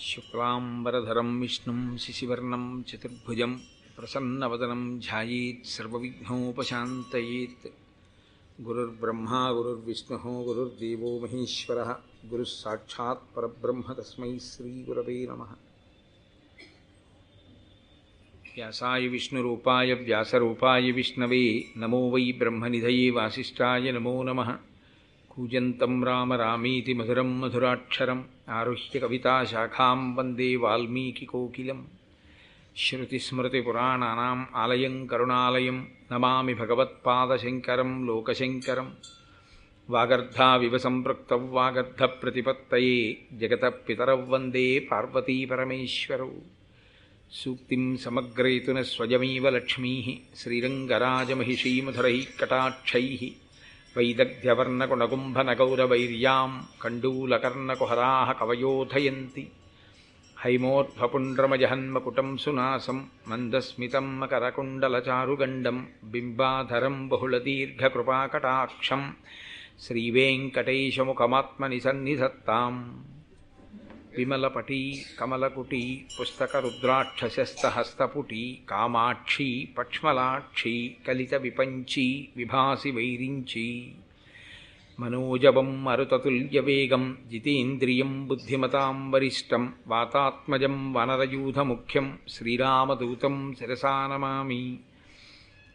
శుక్లాంబరధరం విష్ణుం శశివర్ణం చతుర్భుజం ప్రసన్నవదనం ధ్యాయేత్ సర్వవిఘ్నోపశాంతయేత్. గురుర్బ్రహ్మా గురుర్విష్ణుః గురుర్దేవో మహేశ్వరః గురుః సాక్షాత్ పరబ్రహ్మ తస్మై శ్రీగురవే నమః. వ్యాసాయ విష్ణురూపాయ వ్యాసరూపాయ విష్ణవే నమో వై బ్రహ్మనిధయే వాసిష్ఠాయ నమో నమః. కూజంతం రామ రామీతి మధురం మధురాక్షరం ఆరుహ్య కవితాశాఖాం వందే వాల్మీకికోకిలం. శ్రుతిస్మృతిపురాణానాం ఆలయం కరుణాలయం నమామి భగవత్పాదశంకరం లోకశంకరం. వాగర్ధావివ సంపృక్తౌ వాగర్ధప్రతిపత్తయే జగతః పితరౌ వందే పార్వతీపరమేశ్వరౌ. సూక్తిం సమగ్రయతున స్వయమేవ లక్ష్మీః శ్రీరంగరాజమహిషీమధురైః కటాక్షైః. వైదగ్ధ్యవర్ణకుణగుంభనగౌరవైర్యాం కండూలకర్ణకుహరాः కవయోధయంతి. హైమోర్ధ్వపుండ్రమజహన్మకుటం సునాసం మందస్మితం మకరకుండలచారుగండం బింబాధరం బహుళదీర్ఘకృపాకటాక్షం శ్రీవేంకటేశముఖమాత్మని సన్నిధత్తాం. విమలపటీ కమలకుటీ పుస్తకరుద్రాక్షశస్తహస్తపుటీ కామాక్షీ పక్ష్మలాక్షీ కలితవిపంచీ విభాసి వైరించీ. మనోజవం మరుతతుల్యవేగం జితేంద్రియం బుద్ధిమతాం వరిష్టం వాతాత్మజం వనరయూధముఖ్యం శ్రీరామదూతం శిరసా నమామి.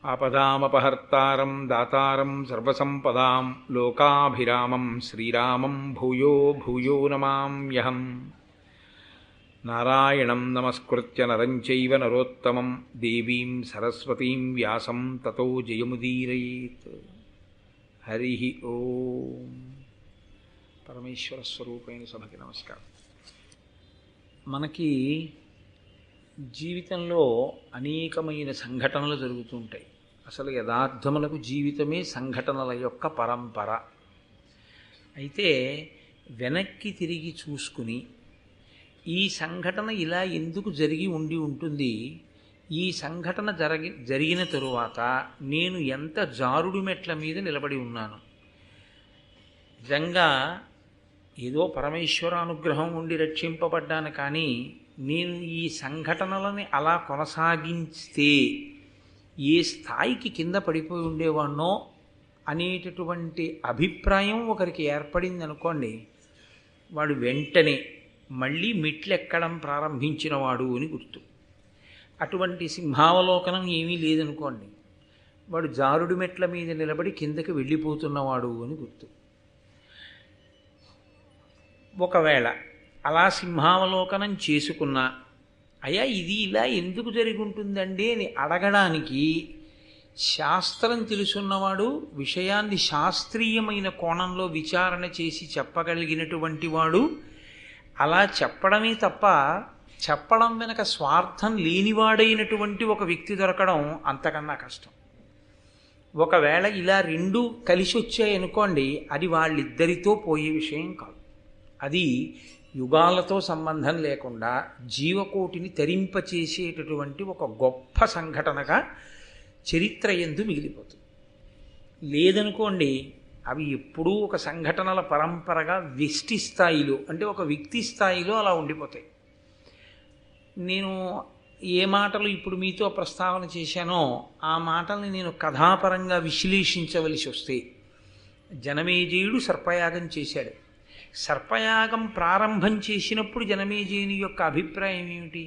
ఆపదామపహర్తారం దాతారం సర్వసంపదాం లోకాభిరామం శ్రీరామం భూయో భూయో నమామ్యహం. నారాయణం నమస్కృత్య నరం చైవ నరోత్తమం దేవీం సరస్వతీం వ్యాసం తతో జయముదీరయేత్. హరి ఓం. పరమేశ్వర స్వరూపైన సభకి నమస్కారం. మనకి జీవితంలో అనేకమైన సంఘటనలు జరుగుతూ ఉంటాయి. అసలు యథార్థములకు జీవితమే సంఘటనల యొక్క పరంపర. అయితే వెనక్కి తిరిగి చూసుకుని ఈ సంఘటన ఇలా ఎందుకు జరిగి ఉండి ఉంటుంది, ఈ సంఘటన జరిగిన తరువాత నేను ఎంత జారుడు మెట్ల మీద నిలబడి ఉన్నాను, నిజంగా ఏదో పరమేశ్వర అనుగ్రహం ఉండి రక్షింపబడ్డాను, కానీ నేను ఈ సంఘటనలని అలా కొనసాగిస్తే ఏ స్థాయికి కింద పడిపోయి ఉండేవాణ్ణో అనేటటువంటి అభిప్రాయం ఒకరికి ఏర్పడింది అనుకోండి, వాడు వెంటనే మళ్ళీ మెట్లెక్కడం ప్రారంభించినవాడు అని గుర్తు. అటువంటి సింహావలోకనం ఏమీ లేదనుకోండి, వాడు జారుడు మెట్ల మీద నిలబడి కిందకి వెళ్ళిపోతున్నవాడు అని గుర్తు. ఒకవేళ అలా సింహావలోకనం చేసుకున్నా, అయ్యా ఇది ఇలా ఎందుకు జరిగి ఉంటుందండి అని అడగడానికి శాస్త్రం తెలుసున్నవాడు, విషయాన్ని శాస్త్రీయమైన కోణంలో విచారణ చేసి చెప్పగలిగినటువంటి వాడు అలా చెప్పడమే తప్ప చెప్పడం వెనక స్వార్థం లేనివాడైనటువంటి ఒక వ్యక్తి దొరకడం అంతకన్నా కష్టం. ఒకవేళ ఇలా రెండూ కలిసి వచ్చాయనుకోండి, అది వాళ్ళిద్దరితో పోయే విషయం కాదు. అది యుగాలతో సంబంధం లేకుండా జీవకోటిని తరింపచేసేటటువంటి ఒక గొప్ప సంఘటనగా చరిత్ర యందు మిగిలిపోతుంది. లేదనుకోండి, అవి ఎప్పుడూ ఒక సంఘటనల పరంపరగా వ్యష్టి స్థాయిలో, అంటే ఒక వ్యక్తి స్థాయిలో అలా ఉండిపోతాయి. నేను ఏ మాటలు ఇప్పుడు మీతో ప్రస్తావన చేశానో ఆ మాటల్ని నేను కథాపరంగా విశ్లేషించవలసి వస్తే, జనమేజయుడు సర్పయాగం చేశాడు. సర్పయాగం ప్రారంభం చేసినప్పుడు జనమేజయుని యొక్క అభిప్రాయం ఏమిటి?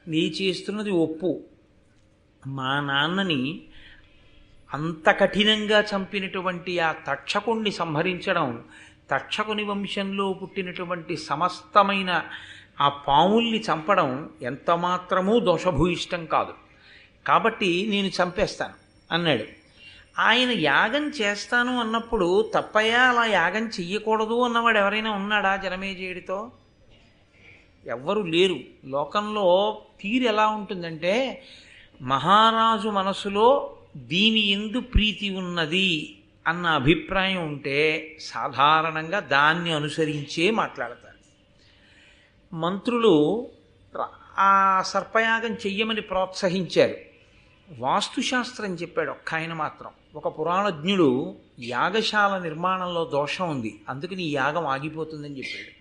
నీ చేస్తున్నది ఒప్పు, మా నాన్నని అంత కఠినంగా చంపినటువంటి ఆ తక్షకుణ్ణి సంహరించడం, తక్షకుని వంశంలో పుట్టినటువంటి సమస్తమైన ఆ పాముల్ని చంపడం ఎంత మాత్రమూ దోషభూయిష్టం కాదు, కాబట్టి నేను చంపేస్తాను అన్నాడు. ఆయన యాగం చేస్తాను అన్నప్పుడు తప్పయ్యా అలా యాగం చెయ్యకూడదు అన్నవాడు ఎవరైనా ఉన్నాడా జనమేజయుడితో? ఎవ్వరూ లేరు. లోకంలో తీరు ఎలా ఉంటుందంటే, మహారాజు మనసులో దీని యందు ప్రీతి ఉన్నది అన్న అభిప్రాయం ఉంటే సాధారణంగా దాన్ని అనుసరించే మాట్లాడతారు. మంత్రులు ఆ సర్పయాగం చెయ్యమని ప్రోత్సహించారు. వాస్తుశాస్త్రం చెప్పాడు ఒక్క ఆయన మాత్రం. ఒక పురాణజ్ఞుడు యాగశాల నిర్మాణంలో దోషం ఉంది, అందుకని ఈ యాగం ఆగిపోతుందని చెప్పాడు.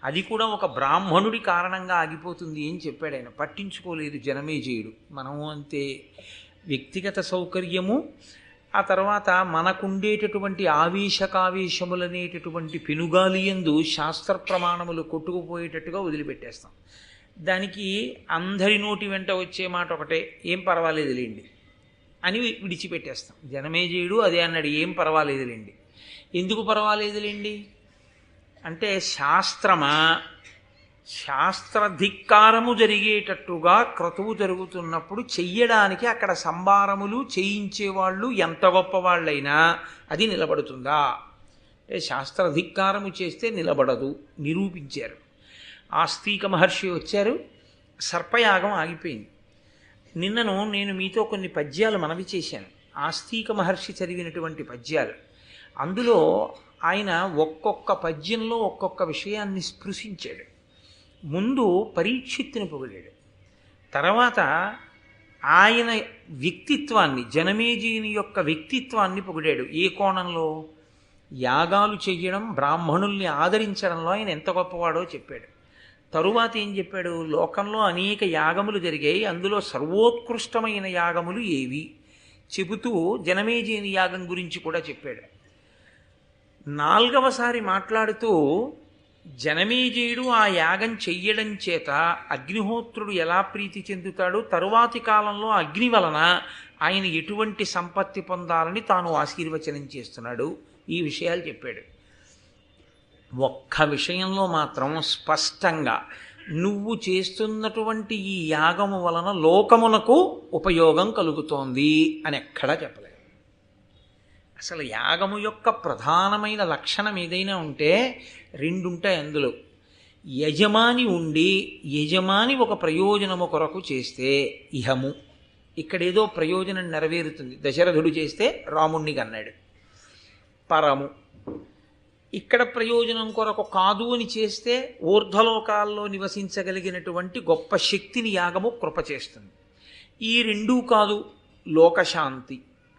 అది కూడా ఒక బ్రాహ్మణుడి కారణంగా ఆగిపోతుంది అని చెప్పాడు ఆయన. పట్టించుకోలేదు జనమేజయుడు. మనము అంతే, వ్యక్తిగత సౌకర్యము, ఆ తర్వాత మనకుండేటటువంటి ఆవేశకావేశములనేటటువంటి పెనుగాలి యందు శాస్త్ర ప్రమాణములు కొట్టుకుపోయేటట్టుగా వదిలిపెట్టేస్తాం. దానికి అందరి నోటి వెంట వచ్చే మాట ఒకటే, ఏం పర్వాలేదులేండి అని విడిచిపెట్టేస్తాం. జనమేజయుడు అదే అన్నాడు, ఏం పర్వాలేదులేండి. ఎందుకు పర్వాలేదులేండి అంటే, శాస్త్రధిక్కారము జరిగేటట్టుగా క్రతువు జరుగుతున్నప్పుడు చెయ్యడానికి అక్కడ సంభారములు చేయించేవాళ్ళు ఎంత గొప్పవాళ్ళైనా అది నిలబడుతుందా అంటే, శాస్త్రధిక్కారము చేస్తే నిలబడదు, నిరూపించారు. ఆస్తిక మహర్షి వచ్చారు, సర్పయాగం ఆగిపోయింది. నిన్నను నేను మీతో కొన్ని పద్యాలు మనవి చేశాను, ఆస్తిక మహర్షి చదివినటువంటి పద్యాలు. అందులో ఆయన ఒక్కొక్క పద్యంలో ఒక్కొక్క విషయాన్ని స్పృశించాడు. ముందు పరీక్షిత్తుని పొగిడాడు, తర్వాత ఆయన వ్యక్తిత్వాన్ని, జనమేజయుని యొక్క వ్యక్తిత్వాన్ని పొగిడాడు. ఏ కోణంలో? యాగాలు చెయ్యడం, బ్రాహ్మణుల్ని ఆదరించడంలో ఆయన ఎంత గొప్పవాడో చెప్పాడు. తరువాత ఏం చెప్పాడు? లోకంలో అనేక యాగములు జరిగాయి, అందులో సర్వోత్కృష్టమైన యాగములు ఏవి చెబుతూ జనమేజయుని యాగం గురించి కూడా చెప్పాడు. నాలుగవసారి మాట్లాడుతూ జనమేజయుడు ఆ యాగం చెయ్యడం చేత అగ్నిహోత్రుడు ఎలా ప్రీతి చెందుతాడు, తరువాతి కాలంలో అగ్ని వలన ఆయన ఎటువంటి సంపత్తి పొందాలని తాను ఆశీర్వచనం చేస్తున్నాడు, ఈ విషయాలు చెప్పాడు. ఒక్క విషయంలో మాత్రం స్పష్టంగా నువ్వు చేస్తున్నటువంటి ఈ యాగము వలన లోకమునకు ఉపయోగం కలుగుతోంది అని ఎక్కడా చెప్పలేదు. అసలు యాగము యొక్క ప్రధానమైన లక్షణం ఏదైనా ఉంటే రెండుంటాయి అందులో. యజమాని ఉండి యజమాని ఒక ప్రయోజనము కొరకు చేస్తే ఇహము, ఇక్కడేదో ప్రయోజనం నెరవేరుతుంది. దశరథుడు చేస్తే రాముణ్ణి కన్నాడు, పరము. ఇక్కడ ప్రయోజనం కొరకు కాదు అని చేస్తే ఊర్ధ్వలోకాల్లో నివసించగలిగినటువంటి గొప్ప శక్తిని యాగము కృప చేస్తుంది. ఈ రెండూ కాదు, లోకశాంతి.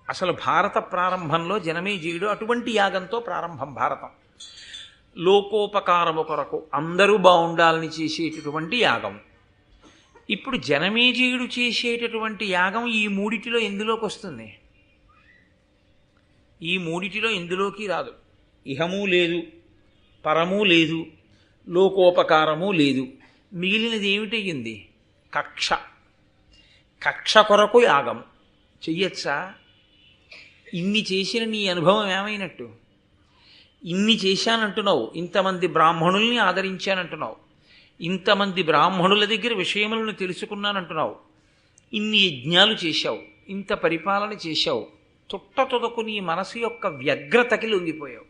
అసలు భారత ప్రారంభంలో జనమేజయుడు అటువంటి యాగంతో ప్రారంభం భారతం. లోకోపకారము కొరకు అందరూ బాగుండాలని చేసేటటువంటి యాగం. ఇప్పుడు జనమేజయుడు చేసేటటువంటి యాగం ఈ మూడిటిలో ఎందులోకి వస్తుంది? ఈ మూడిటిలో ఎందులోకి రాదు. ఇహము లేదు, పరము లేదు, లోకోపకారము లేదు. మిగిలినది ఏమిటయ్యింది? కక్ష. కక్ష కొరకు యాగం చెయ్యొచ్చా? ఇన్ని చేసిన నీ అనుభవం ఏమైనట్టు? ఇన్ని చేశానంటున్నావు, ఇంతమంది బ్రాహ్మణుల్ని ఆదరించానంటున్నావు, ఇంతమంది బ్రాహ్మణుల దగ్గర విషయములను తెలుసుకున్నానంటున్నావు, ఇన్ని యజ్ఞాలు చేశావు, ఇంత పరిపాలన చేశావు, తుట్టతుదకు నీ మనసు యొక్క వ్యగ్రతకి లొంగిపోయావు.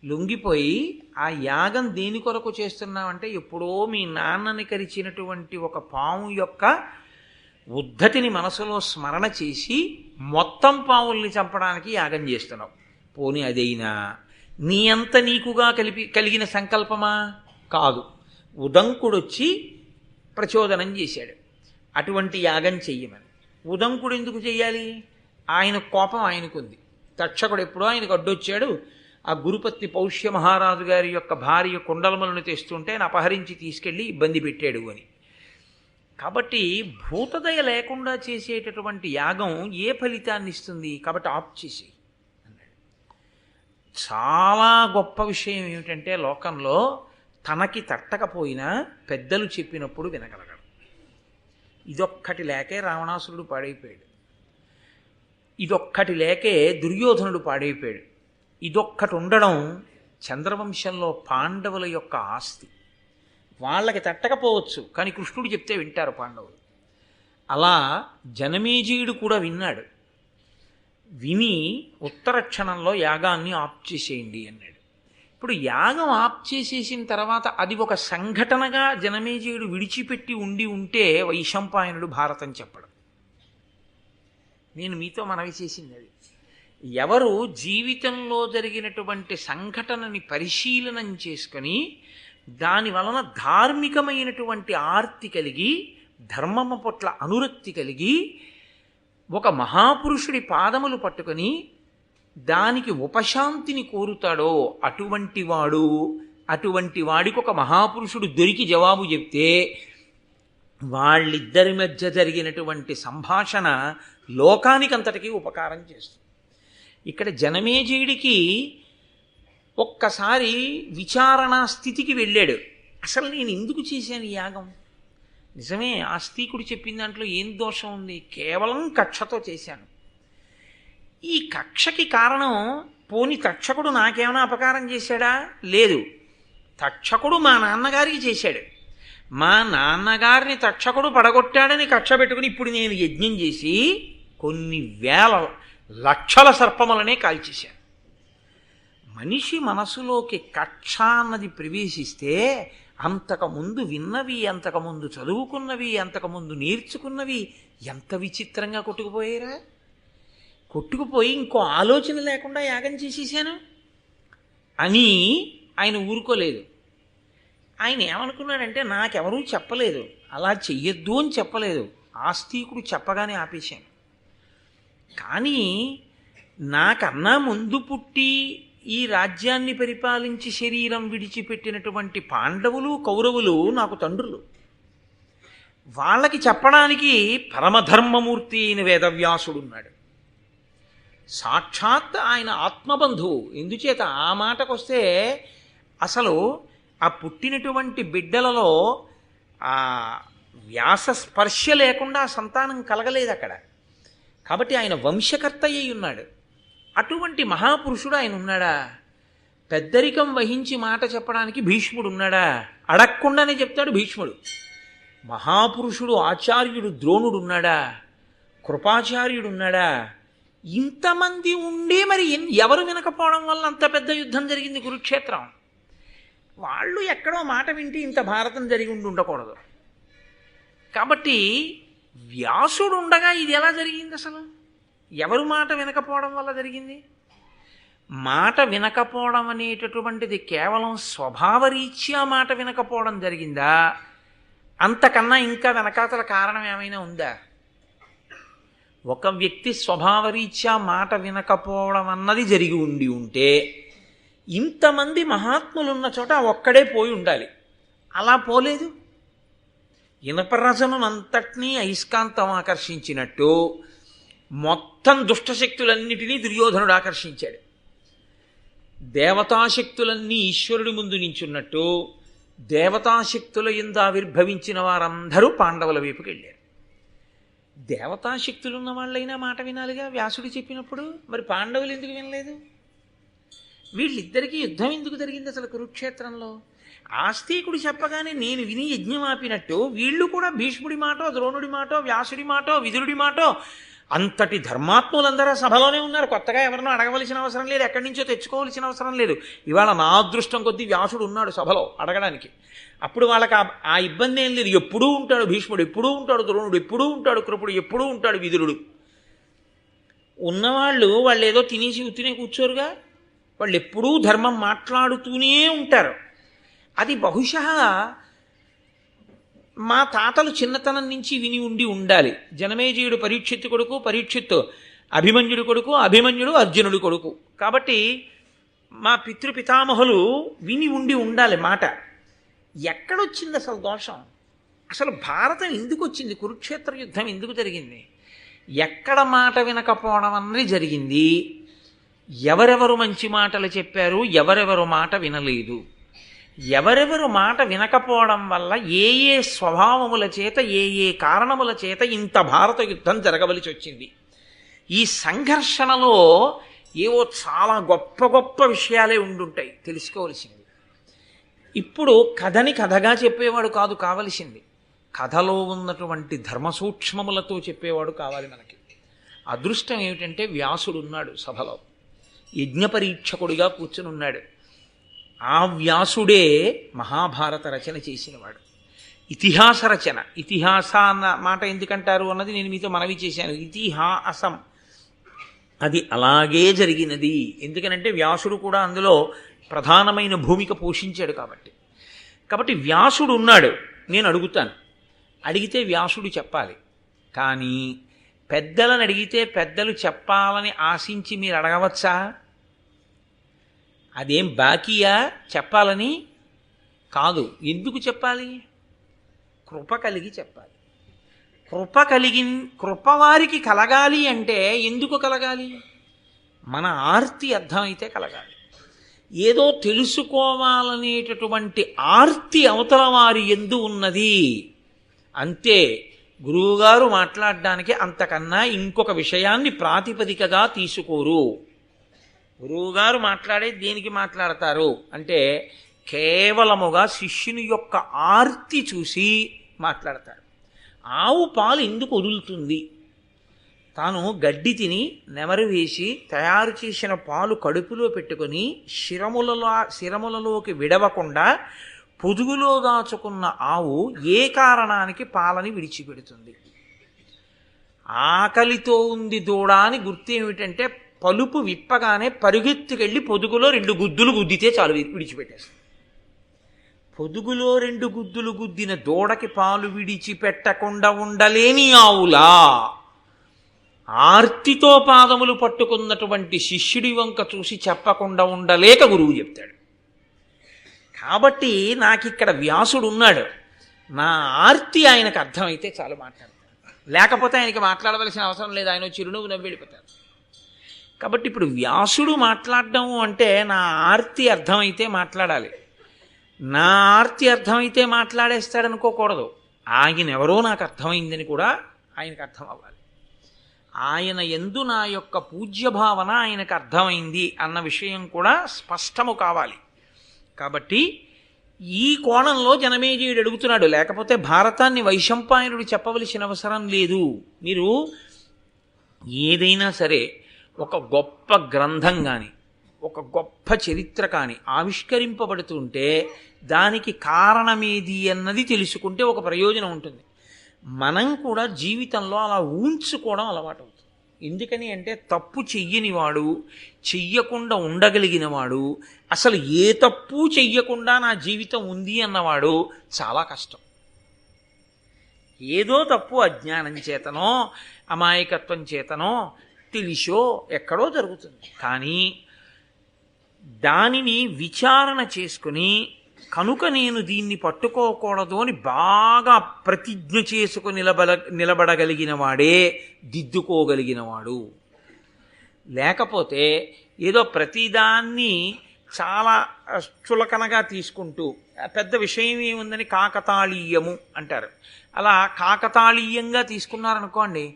లొంగిపోయి ఆ యాగం దేని కొరకు చేస్తున్నావంటే, ఎప్పుడో మీ నాన్నని కరిచినటువంటి ఒక పాము యొక్క ఉద్ధతిని మనసులో స్మరణ చేసి మొత్తం పావుల్ని చంపడానికి యాగం చేస్తున్నావు. పోనీ అదైనా నీ అంత నీకుగా కలిగిన సంకల్పమా? కాదు. ఉదంకుడొచ్చి ప్రచోదనం చేశాడు అటువంటి యాగం చెయ్యమని. ఉదంకుడు ఎందుకు చెయ్యాలి? ఆయన కోపం ఆయనకుంది. తక్షకుడు ఎప్పుడో ఆయనకు అడ్డొచ్చాడు. ఆ గురుపత్ని పౌష్య మహారాజు గారి యొక్క భార్య కుండలములను తెస్తుంటే ఆయన అపహరించి తీసుకెళ్ళి ఇబ్బంది పెట్టాడు అని. కాబట్టి భూతదయ లేకుండా చేసేటటువంటి యాగం ఏ ఫలితాన్ని ఇస్తుంది? కాబట్టి ఆప్ చేసి అన్నాడు. చాలా గొప్ప విషయం ఏమిటంటే, లోకంలో తనకి తట్టకపోయినా పెద్దలు చెప్పినప్పుడు వినగలగడం. ఇదొక్కటి లేకే రావణాసురుడు పాడైపోయాడు, ఇదొక్కటి లేకే దుర్యోధనుడు పాడైపోయాడు. ఇదొక్కటి ఉండడం చంద్రవంశంలో పాండవుల యొక్క ఆస్తి. వాళ్ళకి తట్టకపోవచ్చు, కానీ కృష్ణుడు చెప్తే వింటారు పాండవులు. అలా జనమేజయుడు కూడా విన్నాడు. విని ఉత్తర క్షణంలో యాగాన్ని ఆప్ చేసేయండి అన్నాడు. ఇప్పుడు యాగం ఆప్ చేసేసిన తర్వాత అది ఒక సంఘటనగా జనమేజయుడు విడిచిపెట్టి ఉంటే వైశంపాయనుడు భారతం చెప్పడం. నేను మీతో మనవి చేసింది అది. ఎవరు జీవితంలో జరిగినటువంటి సంఘటనని పరిశీలనం చేసుకొని దాని వలన ధార్మికమైనటువంటి ఆర్తి కలిగి, ధర్మము పట్ల అనురక్తి కలిగి, ఒక మహాపురుషుడి పాదములు పట్టుకొని దానికి ఉపశాంతిని కోరుతాడో అటువంటి వాడు అటువంటి వాడికి ఒక మహాపురుషుడు దొరికి జవాబు చెప్తే వాళ్ళిద్దరి మధ్య జరిగినటువంటి సంభాషణ లోకానికంతటికీ ఉపకారం చేస్తుంది. ఇక్కడ జనమేజయుడికి ఒక్కసారి విచారణా స్థితికి వెళ్ళాడు. అసలు నేను ఎందుకు చేశాను ఈ యాగం? నిజమే, ఆస్తికుడు చెప్పిన దాంట్లో ఏం దోషం ఉంది? కేవలం కక్షతో చేశాను. ఈ కక్షకి కారణం, పోని తక్షకుడు నాకేమైనా అపకారం చేశాడా? లేదు, తక్షకుడు మా నాన్నగారికి చేశాడు. మా నాన్నగారిని తక్షకుడు పడగొట్టాడని కక్ష పెట్టుకుని ఇప్పుడు నేను యజ్ఞం చేసి కొన్ని వేల లక్షల సర్పములనే కాల్చేశాను. మనిషి మనసులోకి కక్ష అన్నది ప్రవేశిస్తే అంతకుముందు విన్నవి, అంతకుముందు చదువుకున్నవి, అంతకుముందు నేర్చుకున్నవి ఎంత విచిత్రంగా కొట్టుకుపోయారా? కొట్టుకుపోయి ఇంకో ఆలోచన లేకుండా యాగం చేసేసాను అని ఆయన ఊరుకోలేదు. ఆయన ఏమనుకున్నాడంటే, నాకెవరూ చెప్పలేదు, అలా చెయ్యొద్దు అని చెప్పలేదు, ఆస్తికుడు చెప్పగానే ఆపేశాను. కానీ నాకన్నా ముందు పుట్టి ఈ రాజ్యాన్ని పరిపాలించి శరీరం విడిచిపెట్టినటువంటి పాండవులు, కౌరవులు నాకు తండ్రులు. వాళ్ళకి చెప్పడానికి పరమధర్మమూర్తి అయిన వేదవ్యాసుడున్నాడు. సాక్షాత్ ఆయన ఆత్మబంధువు. ఎందుచేత ఆ మాటకొస్తే అసలు ఆ పుట్టినటువంటి బిడ్డలలో ఆ వ్యాస స్పర్శ లేకుండా సంతానం కలగలేదు అక్కడ. కాబట్టి ఆయన వంశకర్త అయి ఉన్నాడు. అటువంటి మహాపురుషుడు ఆయన ఉన్నాడా? పెద్దరికం వహించి మాట చెప్పడానికి భీష్ముడు ఉన్నాడా? అడగకుండానే చెప్తాడు భీష్ముడు. మహాపురుషుడు ఆచార్యుడు ద్రోణుడు ఉన్నాడా? కృపాచార్యుడు ఉన్నాడా? ఇంతమంది ఉండే మరి ఎవరు వినకపోవడం వల్ల అంత పెద్ద యుద్ధం జరిగింది కురుక్షేత్రం. వాళ్ళు ఎక్కడో మాట వింటే ఇంత భారతం జరిగి ఉండకూడదు. కాబట్టి వ్యాసుడు ఉండగా ఇది ఎలా జరిగింది? అసలు ఎవరు మాట వినకపోవడం వల్ల జరిగింది? మాట వినకపోవడం అనేటటువంటిది కేవలం స్వభావరీత్యా మాట వినకపోవడం జరిగిందా? అంతకన్నా ఇంకా వెనకాతల కారణం ఏమైనా ఉందా? ఒక వ్యక్తి స్వభావరీత్యా మాట వినకపోవడం అన్నది జరిగి ఉంటే ఇంతమంది మహాత్ములున్న చోట ఒక్కడే పోయి ఉండాలి. అలా పోలేదు. ఇనపరసనం అంతటినీ అయస్కాంతం ఆకర్షించినట్టు మొత్తం దుష్టశక్తులన్నిటినీ దుర్యోధనుడు ఆకర్షించాడు. దేవతాశక్తులన్నీ ఈశ్వరుడి ముందు నించున్నట్టు దేవతాశక్తుల యందు ఆవిర్భవించిన వారందరూ పాండవుల వైపుకి వెళ్ళారు. దేవతాశక్తులున్న వాళ్ళైనా మాట వినాలిగా వ్యాసుడు చెప్పినప్పుడు. మరి పాండవులు ఎందుకు వినలేదు? వీళ్ళిద్దరికీ యుద్ధం ఎందుకు జరిగింది అసలు కురుక్షేత్రంలో? ఆస్తికుడు చెప్పగానే నేను విని యజ్ఞం ఆపినట్టు వీళ్ళు కూడా భీష్ముడి మాటో, ద్రోణుడి మాటో, వ్యాసుడి మాటో, విదురుడి మాటో, అంతటి ధర్మాత్ములందరూ సభలోనే ఉన్నారు. కొత్తగా ఎవరినో అడగవలసిన అవసరం లేదు, ఎక్కడి నుంచో తెచ్చుకోవలసిన అవసరం లేదు. ఇవాళ నా అదృష్టం కొద్దీ వ్యాసుడు ఉన్నాడు సభలో అడగడానికి. అప్పుడు వాళ్ళకి ఆ ఇబ్బంది ఏం లేదు. ఎప్పుడూ ఉంటాడు భీష్ముడు, ఎప్పుడూ ఉంటాడు ద్రోణుడు, ఎప్పుడూ ఉంటాడు కృపుడు, ఎప్పుడూ ఉంటాడు విదురుడు. ఉన్నవాళ్ళు ఏదో తినేసి ఉత్తినే కూర్చోరుగా. వాళ్ళు ఎప్పుడూ ధర్మం మాట్లాడుతూనే ఉంటారు. అది బహుశా మా తాతలు చిన్నతనం నుంచి విని ఉండాలి. జనమేజయుడు పరీక్షిత్తు కొడుకు, పరీక్షిత్తు అభిమన్యుడు కొడుకు, అభిమన్యుడు అర్జునుడు కొడుకు. కాబట్టి మా పితృపితామహులు విని ఉండాలి మాట. ఎక్కడొచ్చింది అసలు దోషం? అసలు భారతం ఎందుకు వచ్చింది? కురుక్షేత్ర యుద్ధం ఎందుకు జరిగింది? ఎక్కడ మాట వినకపోవడం అన్నది జరిగింది. ఎవరెవరు మంచి మాటలు చెప్పారు, ఎవరెవరు మాట వినలేదు. ఎవరెవరు మాట వినకపోవడం వల్ల ఏ ఏ స్వభావముల చేత, ఏ ఏ కారణముల చేత ఇంత భారత యుద్ధం జరగవలసి వచ్చింది. ఈ సంఘర్షణలో ఏవో చాలా గొప్ప గొప్ప విషయాలే ఉండుంటాయి తెలుసుకోవలసింది. ఇప్పుడు కథని కథగా చెప్పేవాడు కాదు కావలసింది, కథలో ఉన్నటువంటి ధర్మసూక్ష్మములతో చెప్పేవాడు కావాలి మనకి. అదృష్టం ఏమిటంటే వ్యాసుడు ఉన్నాడు సభలో, యజ్ఞపరీక్షకుడిగా కూర్చుని ఉన్నాడు. ఆ వ్యాసుడే మహాభారత రచన చేసినవాడు. ఇతిహాస రచన, ఇతిహాస అన్న మాట ఎందుకంటారు అన్నది నేను మీతో మనవి చేశాను. ఇతిహాసం అది అలాగే జరిగినది. ఎందుకనంటే వ్యాసుడు కూడా అందులో ప్రధానమైన భూమిక పోషించాడు కాబట్టి వ్యాసుడు ఉన్నాడు. నేను అడుగుతాను, అడిగితే వ్యాసుడు చెప్పాలి. కానీ పెద్దలను అడిగితే పెద్దలు చెప్పాలని ఆశించి మీరు అడగవచ్చా? అదేం బాకీయా చెప్పాలని? కాదు. ఎందుకు చెప్పాలి? కృప కలిగి చెప్పాలి. కృప వారికి కలగాలి అంటే ఎందుకు కలగాలి? మన ఆర్తి అర్థమైతే కలగాలి. ఏదో తెలుసుకోవాలనేటటువంటి ఆర్తి అవతల వారి యందు ఉన్నది అంతే. గురువుగారు మాట్లాడడానికి అంతకన్నా ఇంకొక విషయాన్ని ప్రాతిపదికగా తీసుకోరు. గురువుగారు మాట్లాడే దేనికి మాట్లాడతారు అంటే కేవలముగా శిష్యుని యొక్క ఆర్తి చూసి మాట్లాడతారు. ఆవు పాలు ఎందుకు వదులుతుంది? తాను గడ్డి తిని నెమరు వేసి తయారు చేసిన పాలు కడుపులో పెట్టుకొని శిరములలోకి విడవకుండా పొదుగులో దాచుకున్న ఆవు ఏ కారణానికి పాలని విడిచిపెడుతుంది? ఆకలితో ఉంది దూడ అని గుర్తు ఏమిటంటే పలుపు విప్పగానే పరుగెత్తుకెళ్ళి పొదుగులో 2 గుద్దులు గుద్దితే చాలు విడిచిపెట్టేస్తుంది. పొదుగులో 2 గుద్దులు గుద్దిన దూడకి పాలు విడిచిపెట్టకుండా ఉండలేని ఆవులా ఆర్తితో పాదములు పట్టుకున్నటువంటి శిష్యుడి వంక చూసి చెప్పకుండా ఉండలేక గురువు చెప్తాడు. కాబట్టి నాకిక్కడ వ్యాసుడు ఉన్నాడు, నా ఆర్తి ఆయనకు అర్థమైతే చాలు మాట్లాడతాడు. లేకపోతే ఆయనకి మాట్లాడవలసిన అవసరం లేదు, ఆయన చిరునవ్వు నవ్వి వెళ్ళిపోతారు. కాబట్టి ఇప్పుడు వ్యాసుడు మాట్లాడడం అంటే నా ఆర్తి అర్థమైతే మాట్లాడాలి. నా ఆర్తి అర్థమైతే మాట్లాడేస్తాడనుకోకూడదు. ఆయన ఎవరో నాకు అర్థమైందని కూడా ఆయనకు అర్థం అవ్వాలి. ఆయన యందు నా యొక్క పూజ్యభావన ఆయనకు అర్థమైంది అన్న విషయం కూడా స్పష్టము కావాలి. కాబట్టి ఈ కోణంలో జనమేజయుడు అడుగుతున్నాడు. లేకపోతే భారతాన్ని వైశంపాయనుడు చెప్పవలసిన అవసరం లేదు. మీరు ఏదైనా సరే ఒక గొప్ప గ్రంథం కానీ ఒక గొప్ప చరిత్ర కానీ ఆవిష్కరింపబడుతుంటే దానికి కారణమేది అన్నది తెలుసుకుంటే ఒక ప్రయోజనం ఉంటుంది. మనం కూడా జీవితంలో అలా ఊంచుకోవడం అలవాటు అవుతుంది. ఎందుకని అంటే తప్పు చెయ్యనివాడు, చెయ్యకుండా ఉండగలిగినవాడు, అసలు ఏ తప్పు చెయ్యకుండా నా జీవితం ఉంది అన్నవాడు చాలా కష్టం. ఏదో తప్పు అజ్ఞానం చేతనో అమాయకత్వం చేతనో తెలిసో ఎక్కడో జరుగుతుంది. కానీ దానిని విచారణ చేసుకుని కనుక నేను దీన్ని పట్టుకోకూడదు అని బాగా ప్రతిజ్ఞ చేసుకుని నిలబడగలిగిన వాడే దిద్దుకోగలిగినవాడు. లేకపోతే ఏదో ప్రతిదాన్ని చాలా చులకనగా తీసుకుంటూ పెద్ద విషయం ఏముందని కాకతాళీయము అంటారు. అలా కాకతాళీయంగా తీసుకున్నారనుకోండి,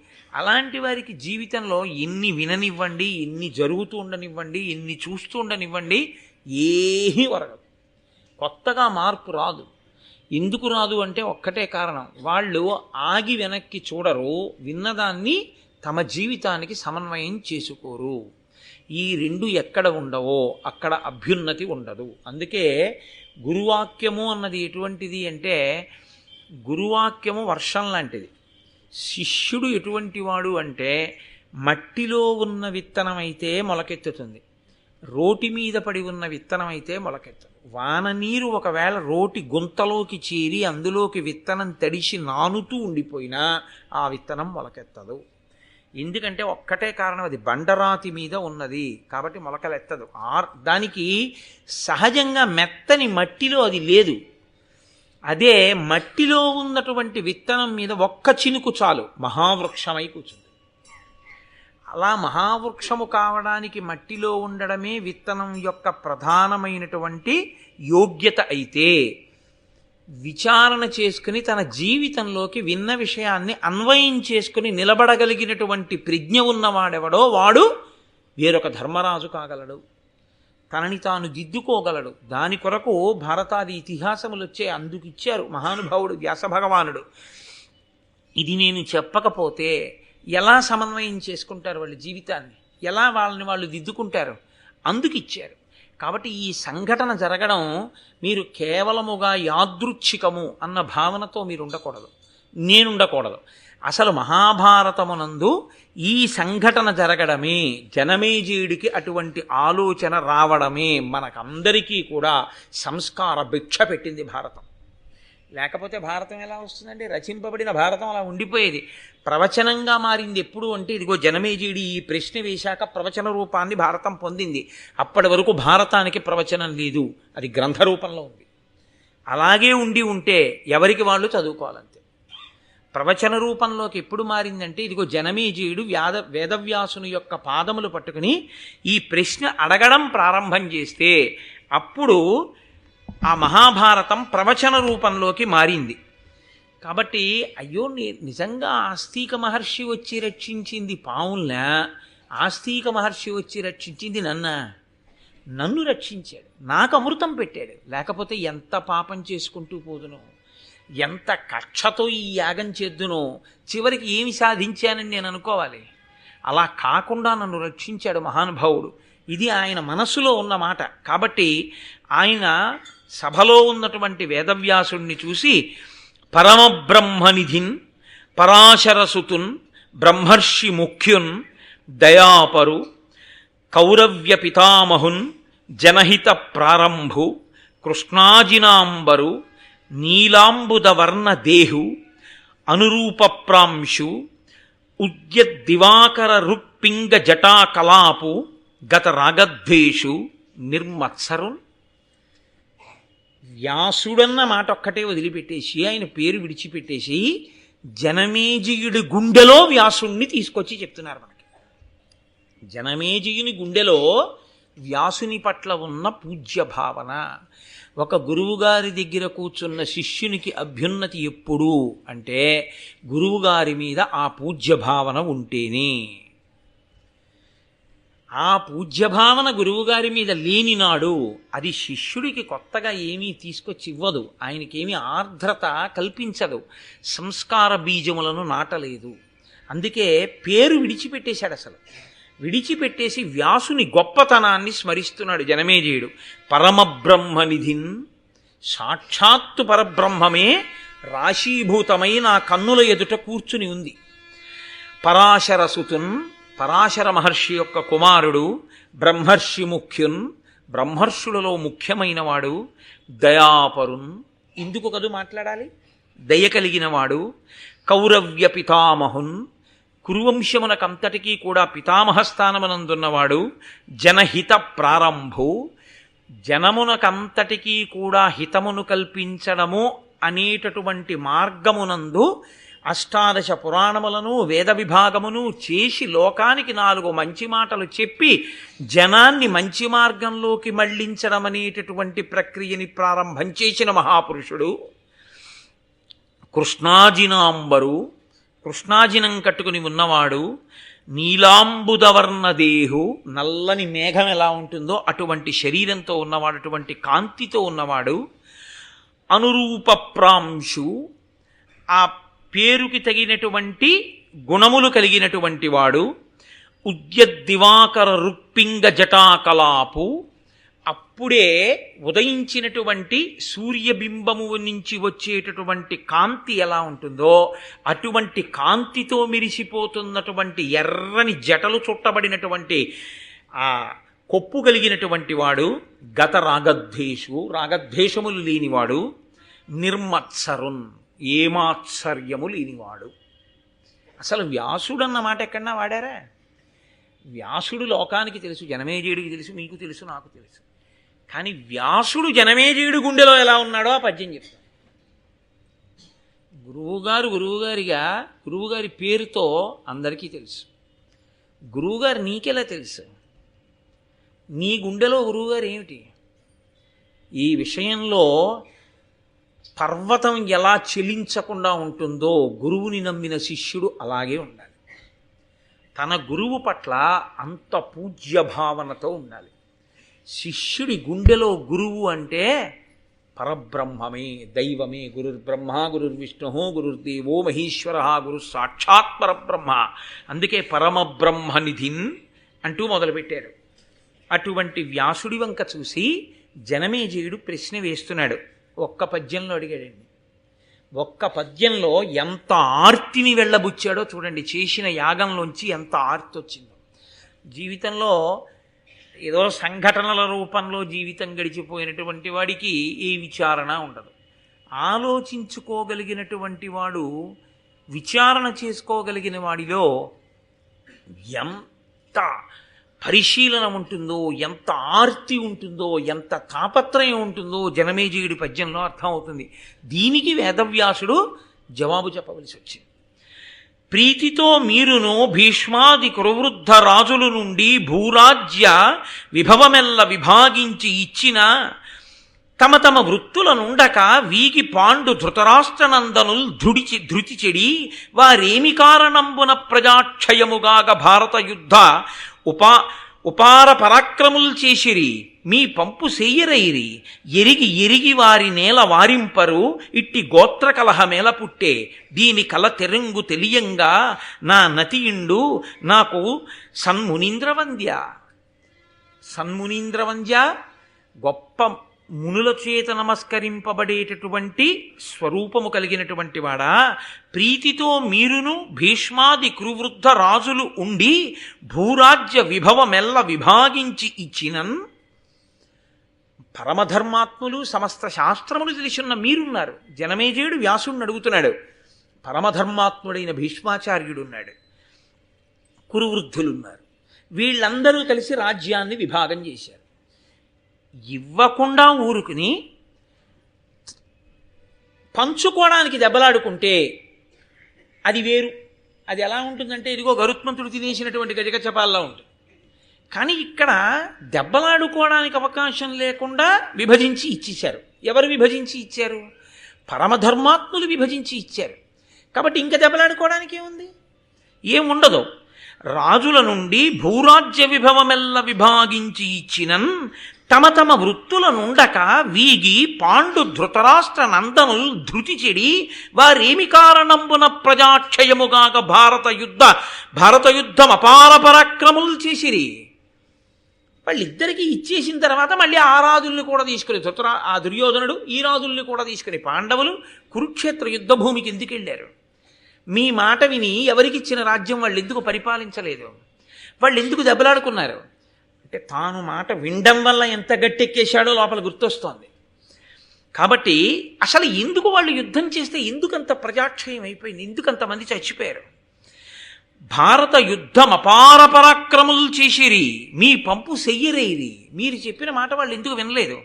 అలాంటి వారికి జీవితంలో ఎన్ని విననివ్వండి, ఎన్ని జరుగుతూ ఉండనివ్వండి, ఎన్ని చూస్తూ ఉండనివ్వండి, ఏమీ వరగదు. కొత్తగా మార్పు రాదు. ఎందుకు రాదు అంటే ఒక్కటే కారణం, వాళ్ళు ఆగి వెనక్కి చూడరు, విన్నదాన్ని తమ జీవితానికి సమన్వయం చేసుకోరు. ఈ 2 ఎక్కడ ఉండవో అక్కడ అభ్యున్నతి ఉండదు. అందుకే గురువాక్యము అన్నది ఎటువంటిది అంటే, గురువాక్యము వర్షం లాంటిది. శిష్యుడు ఎటువంటి వాడు అంటే మట్టిలో ఉన్న విత్తనం అయితే మొలకెత్తుతుంది, రోటి మీద పడి ఉన్న విత్తనం అయితే మొలకెత్తదు. వాన నీరు ఒకవేళ రోటి గుంతలోకి చేరి అందులోకి విత్తనం తడిసి నానుతూ ఉండిపోయినా ఆ విత్తనం మొలకెత్తదు. ఎందుకంటే ఒక్కటే కారణం, అది బండరాతి మీద ఉన్నది కాబట్టి మొలకలెత్తదు. దానికి సహజంగా మెత్తని మట్టిలో అది లేదు. అదే మట్టిలో ఉన్నటువంటి విత్తనం మీద ఒక్క చినుకు చాలు మహావృక్షమై కూర్చుంది. అలా మహావృక్షము కావడానికి మట్టిలో ఉండడమే విత్తనం యొక్క ప్రధానమైనటువంటి యోగ్యత అయితే, విచారణ చేసుకుని తన జీవితంలోకి విన్న విషయాన్ని అన్వయం చేసుకుని నిలబడగలిగినటువంటి ప్రజ్ఞ ఉన్నవాడెవడో వాడు వేరొక ధర్మరాజు కాగలడు, తనని తాను దిద్దుకోగలడు. దాని కొరకు భారతాది ఇతిహాసములు వచ్చే అందుకిచ్చారు మహానుభావుడు వ్యాస భగవానుడు. ఇది నేను చెప్పకపోతే ఎలా సమన్వయం చేసుకుంటారు వాళ్ళ జీవితాన్ని, ఎలా వాళ్ళని వాళ్ళు దిద్దుకుంటారు, అందుకిచ్చారు. కాబట్టి ఈ సంఘటన జరగడం మీరు కేవలముగా యాదృచ్ఛికము అన్న భావనతో మీరు ఉండకూడదు, నేనుండకూడదు. అసలు మహాభారతమునందు ఈ సంఘటన జరగడమే, జనమేజయుడికి అటువంటి ఆలోచన రావడమే మనకందరికీ కూడా సంస్కార భిక్ష పెట్టింది భారతం. లేకపోతే భారతం ఎలా వస్తుందండి? రచింపబడిన భారతం అలా ఉండిపోయేది. ప్రవచనంగా మారింది ఎప్పుడు అంటే, ఇదిగో జనమేజయుడి ఈ ప్రశ్న వేశాక ప్రవచన రూపాన్ని భారతం పొందింది. అప్పటి వరకు భారతానికి ప్రవచనం లేదు, అది గ్రంథ రూపంలో ఉంది. అలాగే ఉండి ఉంటే ఎవరికి వాళ్ళు చదువుకోవాలంతే. ప్రవచన రూపంలోకి ఎప్పుడు మారిందంటే, ఇదిగో జనమేజయుడు వేదవ్యాసుని యొక్క పాదములు పట్టుకుని ఈ ప్రశ్న అడగడం ప్రారంభం చేస్తే అప్పుడు ఆ మహాభారతం ప్రవచన రూపంలోకి మారింది. కాబట్టి అయ్యో నిజంగా ఆస్తిక మహర్షి వచ్చి రక్షించింది పావుల్నా, ఆస్తిక మహర్షి వచ్చి రక్షించింది నన్ను రక్షించాడు, నాకు అమృతం పెట్టాడు, లేకపోతే ఎంత పాపం చేసుకుంటూ పోదునో, ఎంత కక్షతో ఈ యాగం చేద్దునో, చివరికి ఏమి సాధించానని నేను అనుకోవాలి. అలా కాకుండా నన్ను రక్షించాడు మహానుభావుడు. ఇది ఆయన మనస్సులో ఉన్న మాట. కాబట్టి ఆయన సభలో ఉన్నటువంటి వేదవ్యాసుణ్ణి చూసి పరమబ్రహ్మనిధిన్ పరాశరసుతున్ బ్రహ్మర్షి ముఖ్యున్ దయాపరు కౌరవ్య పితామహున్ జనహిత ప్రారంభు కృష్ణాజినాంబరు నీలాంబుదవర్ణ దేహు అనురూపప్రాంశు ఉద్యద్దివాకర రుక్పింగ జటాకలాపు గత రాగద్వేషు నిర్మత్సరున్. వ్యాసుడన్న మాట ఒక్కటే వదిలిపెట్టేసి, ఆయన పేరు విడిచిపెట్టేసి జనమేజయుడి గుండెలో వ్యాసుణ్ణి తీసుకొచ్చి చెప్తున్నారు మనకి. జనమేజయుని గుండెలో వ్యాసుని పట్ల ఉన్న పూజ్య భావన. ఒక గురువుగారి దగ్గర కూర్చున్న శిష్యునికి అభ్యున్నతి ఎప్పుడు అంటే గురువుగారి మీద ఆ పూజ్య భావన ఉంటేనే. ఆ పూజ్యభావన గురువుగారి మీద లేనినాడు అది శిష్యుడికి కొత్తగా ఏమీ తీసుకొచ్చి ఇవ్వదు, ఆయనకేమీ ఆర్ద్రత కల్పించదు, సంస్కార బీజములను నాటలేదు. అందుకే పేరు విడిచిపెట్టేశాడు. అసలు విడిచిపెట్టేసి వ్యాసుని గొప్పతనాన్ని స్మరిస్తున్నాడు జనమేజయుడు. పరమబ్రహ్మనిధిన్, సాక్షాత్తు పరబ్రహ్మమే రాశీభూతమై నా కన్నుల ఎదుట కూర్చుని ఉంది. పరాశరసుతున్, పరాశర మహర్షి యొక్క కుమారుడు, బ్రహ్మర్షి ముఖ్యున్, బ్రహ్మర్షులలో ముఖ్యమైనవాడు, దయాపరున్, ఇందుకు కదు మాట్లాడాలి, దయ కలిగినవాడు, కౌరవ్య పితామహున్, కురువంశమునకంతటికీ కూడా పితామహ స్థానమునందున్నవాడు, జనహిత ప్రారంభు, జనమునకంతటికీ కూడా హితమును కల్పించడము అనేటటువంటి మార్గమునందు అష్టాదశ పురాణములను వేద విభాగమును చేసి లోకానికి 4 మంచి మాటలు చెప్పి జనాన్ని మంచి మార్గంలోకి మళ్లించడం అనేటటువంటి ప్రక్రియని ప్రారంభం చేసిన మహాపురుషుడు. కృష్ణాజినాంబరు, కృష్ణాజినం కట్టుకుని ఉన్నవాడు, నీలాంబుదవర్ణదేహు, నల్లని మేఘం ఎలా ఉంటుందో అటువంటి శరీరంతో ఉన్నవాడు, అటువంటి కాంతితో ఉన్నవాడు, అనురూపప్రాంశు, ఆ పేరుకి తగినటువంటి గుణములు కలిగినటువంటి వాడు, ఉద్యద్దివాకర రుక్పింగ జటాకలాపు, అప్పుడే ఉదయించినటువంటి సూర్యబింబము నుంచి వచ్చేటటువంటి కాంతి ఎలా ఉంటుందో అటువంటి కాంతితో మిరిసిపోతున్నటువంటి ఎర్రని జటలు చుట్టబడినటువంటి ఆ కొప్పు కలిగినటువంటి వాడు, గత రాగద్వేషు, రాగద్వేషములు లేనివాడు, నిర్మత్సరున్, ఏమాత్సర్యము లేనివాడు. అసలు వ్యాసుడు అన్న మాట ఎక్కడన్నా వాడారా? వ్యాసుడు లోకానికి తెలుసు, జనమేజయుడికి తెలుసు, మీకు తెలుసు, నాకు తెలుసు. కానీ వ్యాసుడు జనమేజయుడి గుండెలో ఎలా ఉన్నాడో ఆ పద్యం చెప్తాను. గురువుగారి పేరుతో అందరికీ తెలుసు. గురువుగారు నీకెలా తెలుసు? నీ గుండెలో గురువుగారు ఏమిటి? ఈ విషయంలో పర్వతం ఎలా చెలించకుండా ఉంటుందో గురువుని నమ్మిన శిష్యుడు అలాగే ఉండాలి. తన గురువు పట్ల అంత పూజ్య భావనతో ఉండాలి. శిష్యుడి గుండెలో గురువు అంటే పరబ్రహ్మమే, దైవమే. గురుర్బ్రహ్మ గురుర్విష్ణు గురుర్దేవో మహేశ్వర గురు సాక్షాత్ పరబ్రహ్మ. అందుకే పరమబ్రహ్మనిధిన్ అంటూ మొదలుపెట్టారు. అటువంటి వ్యాసుడి వంక చూసి జనమేజయుడు ప్రశ్న వేస్తున్నాడు. ఒక్క పద్యంలో అడిగాడండి. ఒక్క పద్యంలో ఎంత ఆర్తిని వెళ్ళబుచ్చాడో చూడండి. చేసిన యాగంలోంచి ఎంత ఆర్తి వచ్చిందో. జీవితంలో ఏదో సంఘటనల రూపంలో జీవితం గడిచిపోయినటువంటి వాడికి ఏ విచారణ ఉండదు. ఆలోచించుకోగలిగినటువంటి వాడు, విచారణ చేసుకోగలిగిన వాడిలో ఎంత పరిశీలన ఉంటుందో, ఎంత ఆర్తి ఉంటుందో, ఎంత తాపత్రయం ఉంటుందో జనమేజయుడి పద్యంలో అర్థమవుతుంది. దీనికి వేదవ్యాసుడు జవాబు చెప్పవలసి వచ్చింది. ప్రీతితో మీరును భీష్మాది కురువృద్ధ రాజుల నుండి భూరాజ్య విభవమెల్ల విభాగించి ఇచ్చిన తమ తమ వృత్తులనుండక వీగి పాండు ధృతరాష్ట్రనందనుల్ ధృతి చెడి వారేమి కారణంబున ప్రజాక్షయముగాగ భారత యుద్ధ ఉపార పరాక్రములు చేసిరి మీ పంపు సెయ్యరైరి ఎరిగి ఎరిగి వారి నేల వారింపరు ఇట్టి గోత్ర కలహమేల పుట్టే దీని కల తెరంగు తెలియంగా నా నతియుండు నాకు సన్మునీంద్రవంద్య గొప్ప మునుల చేత నమస్కరింపబడేటటువంటి స్వరూపము కలిగినటువంటి వాడా, ప్రీతితో మీరును భీష్మాది కురువృద్ధ రాజులు ఉండి భూరాజ్య విభవమెల్ల విభాగించి ఇచ్చినన్. పరమధర్మాత్ములు సమస్త శాస్త్రములు తెలిసిన్న మీరున్నారు. జనమేజయుడు వ్యాసుడిని అడుగుతున్నాడు. పరమధర్మాత్ముడైన భీష్మాచార్యుడున్నాడు, కురువృద్ధులున్నారు. వీళ్ళందరూ కలిసి రాజ్యాన్ని విభాగం చేశారు. ఇవ్వకుండా ఊరుకుని పంచుకోవడానికి దెబ్బలాడుకుంటే అది వేరు. అది ఎలా ఉంటుందంటే ఇదిగో గరుత్మంతుడు తినేసినటువంటి గజగజపాల్లా ఉంటుంది. కానీ ఇక్కడ దెబ్బలాడుకోవడానికి అవకాశం లేకుండా విభజించి ఇచ్చేశారు. ఎవరు విభజించి ఇచ్చారు? పరమధర్మాత్ములు విభజించి ఇచ్చారు. కాబట్టి ఇంకా దెబ్బలాడుకోవడానికి ఏముంది? ఏముండదు. రాజుల నుండి భూరాజ్య విభవమెల్ల విభాగించి ఇచ్చినన్ తమ తమ వృత్తులనుండక వీగి పాండు ధృతరాష్ట్ర నందనుల్ ధృతి చెడి వారేమి కారణంబున ప్రజాక్షయముగాక భారత యుద్ధం అపార పరాక్రములు చేసిరి. వాళ్ళిద్దరికీ ఇచ్చేసిన తర్వాత మళ్ళీ ఆ రాజుల్ని కూడా తీసుకుని ఆ దుర్యోధనుడు ఈ రాజుల్ని కూడా తీసుకుని పాండవులు కురుక్షేత్ర యుద్ధ భూమికి ఎందుకు వెళ్ళారు? మీ మాట విని ఎవరికిచ్చిన రాజ్యం వాళ్ళు ఎందుకు పరిపాలించలేదు? వాళ్ళు ఎందుకు దెబ్బలాడుకున్నారు? అంటే తాను మాట వినడం వల్ల ఎంత గట్టెక్కేశాడో లోపల గుర్తొస్తోంది. కాబట్టి అసలు ఎందుకు వాళ్ళు యుద్ధం చేస్తే ఎందుకంత ప్రజాక్షయం అయిపోయింది? ఎందుకంతమంది చచ్చిపోయారు? భారత యుద్ధం అపార పరాక్రములు చేసిరి మీ పంపు సెయ్యరేరి. మీరు చెప్పిన మాట వాళ్ళు ఎందుకు వినలేదు?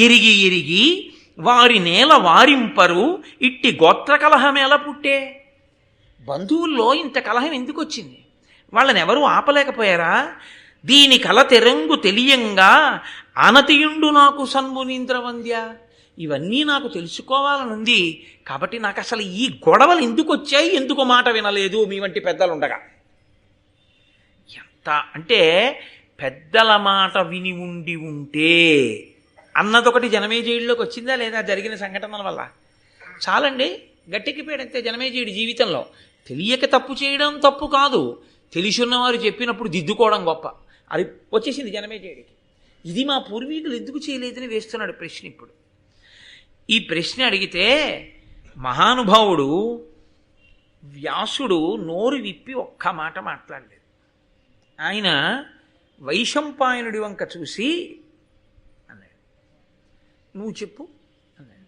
ఎరిగి ఎరిగి వారి నేల వారింపరు ఇట్టి గోత్ర కలహమేల పుట్టే. బంధువుల్లో ఇంత కలహం ఎందుకు వచ్చింది? వాళ్ళని ఎవరూ ఆపలేకపోయారా? దీని కల తెరంగు తెలియంగా అనతియుండు నాకు సన్మునీంద్రవంద్య. ఇవన్నీ నాకు తెలుసుకోవాలనుంది. కాబట్టి నాకు అసలు ఈ గొడవలు ఎందుకు వచ్చాయి, ఎందుకు మాట వినలేదు మీ వంటి పెద్దలు ఉండగా? ఎంత అంటే పెద్దల మాట విని ఉంటే అన్నదొకటి జనమేజయుడిలోకి వచ్చిందా లేదా? జరిగిన సంఘటనల వల్ల చాలండి, గట్టెక్కిపోయాడంతే జనమేజయుడి జీవితంలో. తెలియక తప్పు చేయడం తప్పు కాదు, తెలిసున్నవారు చెప్పినప్పుడు దిద్దుకోవడం గొప్ప. అది వచ్చేసింది జనమేజయుడికి. ఇది మా పూర్వీకులు ఎందుకు చేయలేదని వేస్తున్నాడు ప్రశ్న. ఇప్పుడు ఈ ప్రశ్న అడిగితే మహానుభావుడు వ్యాసుడు నోరు విప్పి ఒక్క మాట మాట్లాడలేదు. ఆయన వైశంపాయనుడి వంక చూసి అన్నాడు, నువ్వు చెప్పు అన్నాడు.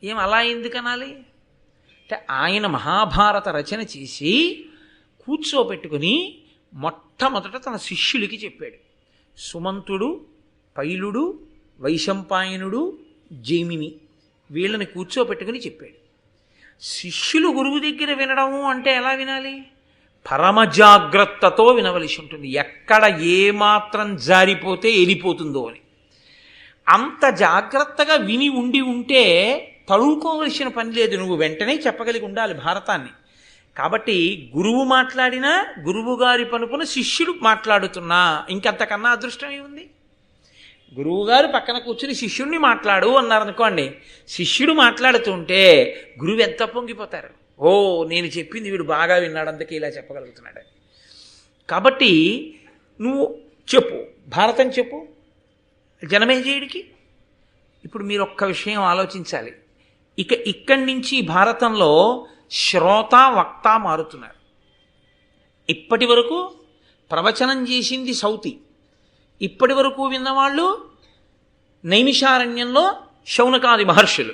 ఏం అలా ఎందుకు అనాలి అంటే, ఆయన మహాభారత రచన చేసి కూర్చోబెట్టుకుని మొట్టమొదట తన శిష్యులకి చెప్పాడు. సుమంతుడు, పైలుడు, వైశంపాయనుడు, జైమిని వీళ్ళని కూర్చోబెట్టుకుని చెప్పాడు. శిష్యులు గురువు దగ్గర వినడము అంటే ఎలా వినాలి? పరమ జాగ్రత్తతో వినవలసి ఉంటుంది. ఎక్కడ ఏమాత్రం జారిపోతే వెళ్ళిపోతుందో అని అంత జాగ్రత్తగా విని ఉంటే తడువుకోవలసిన పని లేదు. నువ్వు వెంటనే చెప్పగలిగి ఉండాలి భారతాన్ని. కాబట్టి గురువు మాట్లాడినా గురువుగారి పనుపున శిష్యుడు మాట్లాడుతున్నా ఇంకంతకన్నా అదృష్టం ఏముంది? గురువుగారు పక్కన కూర్చుని శిష్యుడిని మాట్లాడు అన్నారనుకోండి, శిష్యుడు మాట్లాడుతుంటే గురువు ఎంత పొంగిపోతారు. ఓ, నేను చెప్పింది వీడు బాగా విన్నాడు, అందుకే ఇలా చెప్పగలుగుతున్నాడు. కాబట్టి నువ్వు చెప్పు, భారతం చెప్పు జనమేజయుడికి. ఇప్పుడు మీరు ఒక్క విషయం ఆలోచించాలి. ఇక్కడి నుంచి భారతంలో శ్రోత వక్త మారుతున్నారు. ఇప్పటి వరకు ప్రవచనం చేసింది సౌతి, ఇప్పటి వరకు విన్నవాళ్ళు నైమిషారణ్యంలో శౌనకాది మహర్షులు.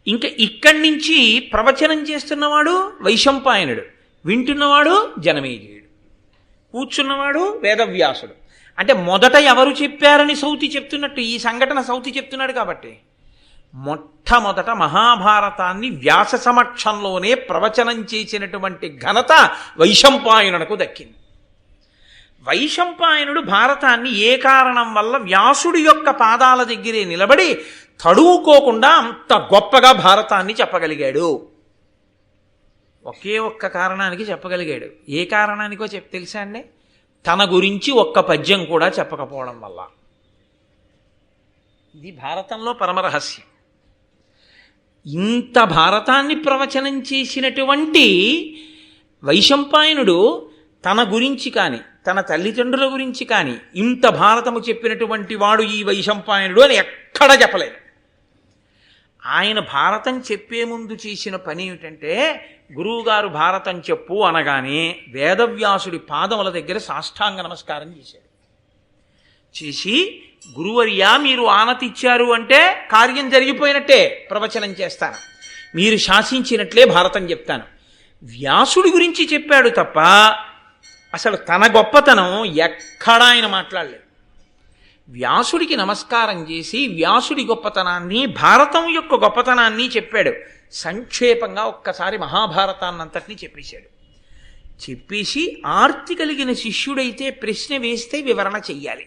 ఇంకా ఇక్కడి నుంచి ప్రవచనం చేస్తున్నవాడు వైశంపాయనుడు, వింటున్నవాడు జనమేజయుడు, కూర్చున్నవాడు వేదవ్యాసుడు. అంటే మొదట ఎవరు చెప్పారని సౌతి చెప్తున్నట్టు ఈ సంఘటన సౌతి చెప్తున్నాడు కాబట్టి. మొట్టమొదట మహాభారతాన్ని వ్యాస సమక్షంలోనే ప్రవచనం చేసినటువంటి ఘనత వైశంపాయనునకు దక్కింది. వైశంపాయనుడు భారతాన్ని ఏ కారణం వల్ల వ్యాసుడి యొక్క పాదాల దగ్గరే నిలబడి తడువుకోకుండా అంత గొప్పగా భారతాన్ని చెప్పగలిగాడు? ఒకే ఒక్క కారణానికి చెప్పగలిగాడు. ఏ కారణానికో తెలుసా అండి? తన గురించి ఒక్క పద్యం కూడా చెప్పకపోవడం వల్ల. ఇది భారతంలో పరమరహస్యం. ఇంత భారతాన్ని ప్రవచనం చేసినటువంటి వైశంపాయనుడు తన గురించి కానీ తన తల్లిదండ్రుల గురించి కానీ ఇంత భారతము చెప్పినటువంటి వాడు ఈ వైశంపాయనుడు అని ఎక్కడా చెప్పలేదు. ఆయన భారతం చెప్పే ముందు చేసిన పని ఏమిటంటే, గురువుగారు భారతం చెప్పు అనగానే వేదవ్యాసుడి పాదముల దగ్గర సాష్టాంగ నమస్కారం చేశాడు. చేసి, గురువర్యా మీరు ఆనతిచ్చారు అంటే కార్యం జరిగిపోయినట్టే, ప్రవచనం చేస్తాను, మీరు శాసించినట్లే భారతం చెప్తాను. వ్యాసుడి గురించి చెప్పాడు తప్ప అసలు తన గొప్పతనం ఎక్కడా ఆయన మాట్లాడలేదు. వ్యాసుడికి నమస్కారం చేసి వ్యాసుడి గొప్పతనాన్ని, భారతం యొక్క గొప్పతనాన్ని చెప్పాడు. సంక్షేపంగా ఒక్కసారి మహాభారతాన్నంతటినీ చెప్పేశాడు. చెప్పేసి ఆర్తి కలిగిన శిష్యుడైతే ప్రశ్న వేస్తే వివరణ చెయ్యాలి.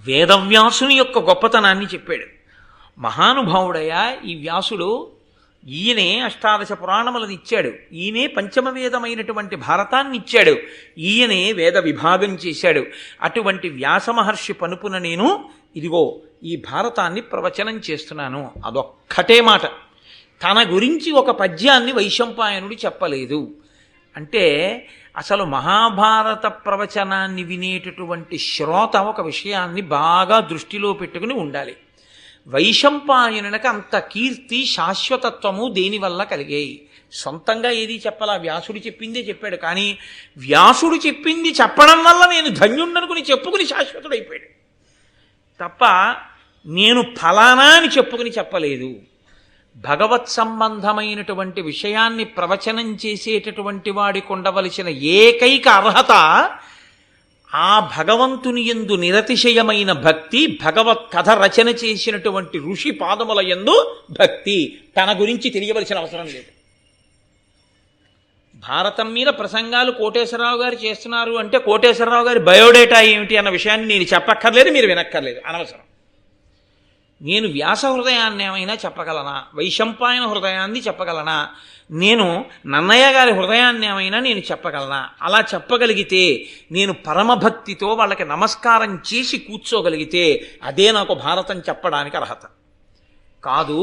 వేదవ్యాసుని యొక్క గొప్పతనాన్ని చెప్పాడు. మహానుభావుడయ్యా ఈ వ్యాసుడు. ఈయనే అష్టాదశ పురాణములను ఇచ్చాడు, ఈయనే పంచమవేదమైనటువంటి భారతాన్ని ఇచ్చాడు, ఈయనే వేద విభాగం చేశాడు. అటువంటి వ్యాస మహర్షి పనుపున నేను ఇదిగో ఈ భారతాన్ని ప్రవచనం చేస్తున్నాను. అదొక్కటే మాట. తన గురించి ఒక పద్యాన్ని వైశంపాయనుడు చెప్పలేదు. అంటే అసలు మహాభారత ప్రవచనాన్ని వినేటటువంటి శ్రోత ఒక విషయాన్ని బాగా దృష్టిలో పెట్టుకుని ఉండాలి. వైశంపాయనునికి అంత కీర్తి, శాశ్వతత్వము దేనివల్ల కలిగాయి? సొంతంగా ఏది చెప్పాలా, వ్యాసుడు చెప్పిందే చెప్పాడు. కానీ వ్యాసుడు చెప్పింది చెప్పడం వల్ల నేను ధన్యుండనుకుని చెప్పుకుని శాశ్వతుడైపోయాడు తప్ప నేను ఫలానా అని చెప్పుకుని చెప్పలేదు. భగవత్ సంబంధమైనటువంటి విషయాన్ని ప్రవచనం చేసేటటువంటి వాడికి ఉండవలసిన ఏకైక అర్హత ఆ భగవంతుని యందు నిరతిశయమైన భక్తి, భగవత్ కథ రచన చేసినటువంటి ఋషి పాదముల యందు భక్తి. తన గురించి తెలియవలసిన అవసరం లేదు. భారతం మీద ప్రసంగాలు కోటేశ్వరరావు గారు చేస్తున్నారు అంటే కోటేశ్వరరావు గారి బయోడేటా ఏమిటి అన్న విషయాన్ని నేను చెప్పక్కర్లేదు, మీరు వినక్కర్లేదు, అనవసరం. నేను వ్యాస హృదయాన్ని ఏమైనా చెప్పగలనా? వైశంపాయన హృదయాన్ని చెప్పగలనా? నేను నన్నయ్య గారి హృదయాన్ని ఏమైనా నేను చెప్పగలనా? అలా చెప్పగలిగితే, నేను పరమభక్తితో వాళ్ళకి నమస్కారం చేసి కూర్చోగలిగితే అదే నాకు భారతం చెప్పడానికి అర్హత. కాదు,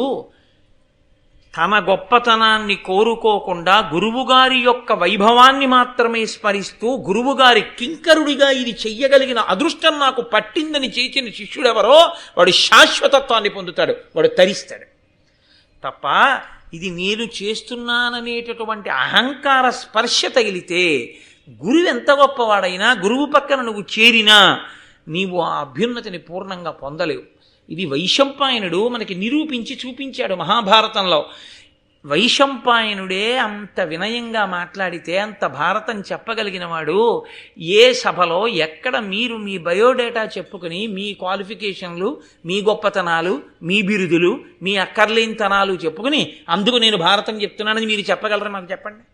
తన గొప్పతనాన్ని కోరుకోకుండా గురువుగారి యొక్క వైభవాన్ని మాత్రమే స్మరిస్తూ గురువుగారి కింకరుడిగా ఇది చెయ్యగలిగిన అదృష్టం నాకు పట్టిందని చేసిన శిష్యుడెవరో వాడు శాశ్వతత్వాన్ని పొందుతాడు, వాడు తరిస్తాడు. తప్ప ఇది నేను చేస్తున్నాననేటటువంటి అహంకార స్పర్శ తగిలితే గురువు ఎంత గొప్పవాడైనా, గురువు పక్కన నువ్వు చేరినా నీవు ఆ అభ్యున్నతిని పూర్ణంగా పొందలేవు. ఇది వైశంపాయనుడు మనకి నిరూపించి చూపించాడు మహాభారతంలో. వైశంపాయనుడే అంత వినయంగా మాట్లాడితే, అంత భారతం చెప్పగలిగిన వాడు ఏ సభలో ఎక్కడ మీరు మీ బయోడేటా చెప్పుకుని మీ క్వాలిఫికేషన్లు, మీ గొప్పతనాలు, మీ బిరుదులు, మీ అక్కర్లేనితనాలు చెప్పుకుని అందుకు నేను భారతం చెప్తున్నానని మీరు చెప్పగలరా? నాకు చెప్పండి.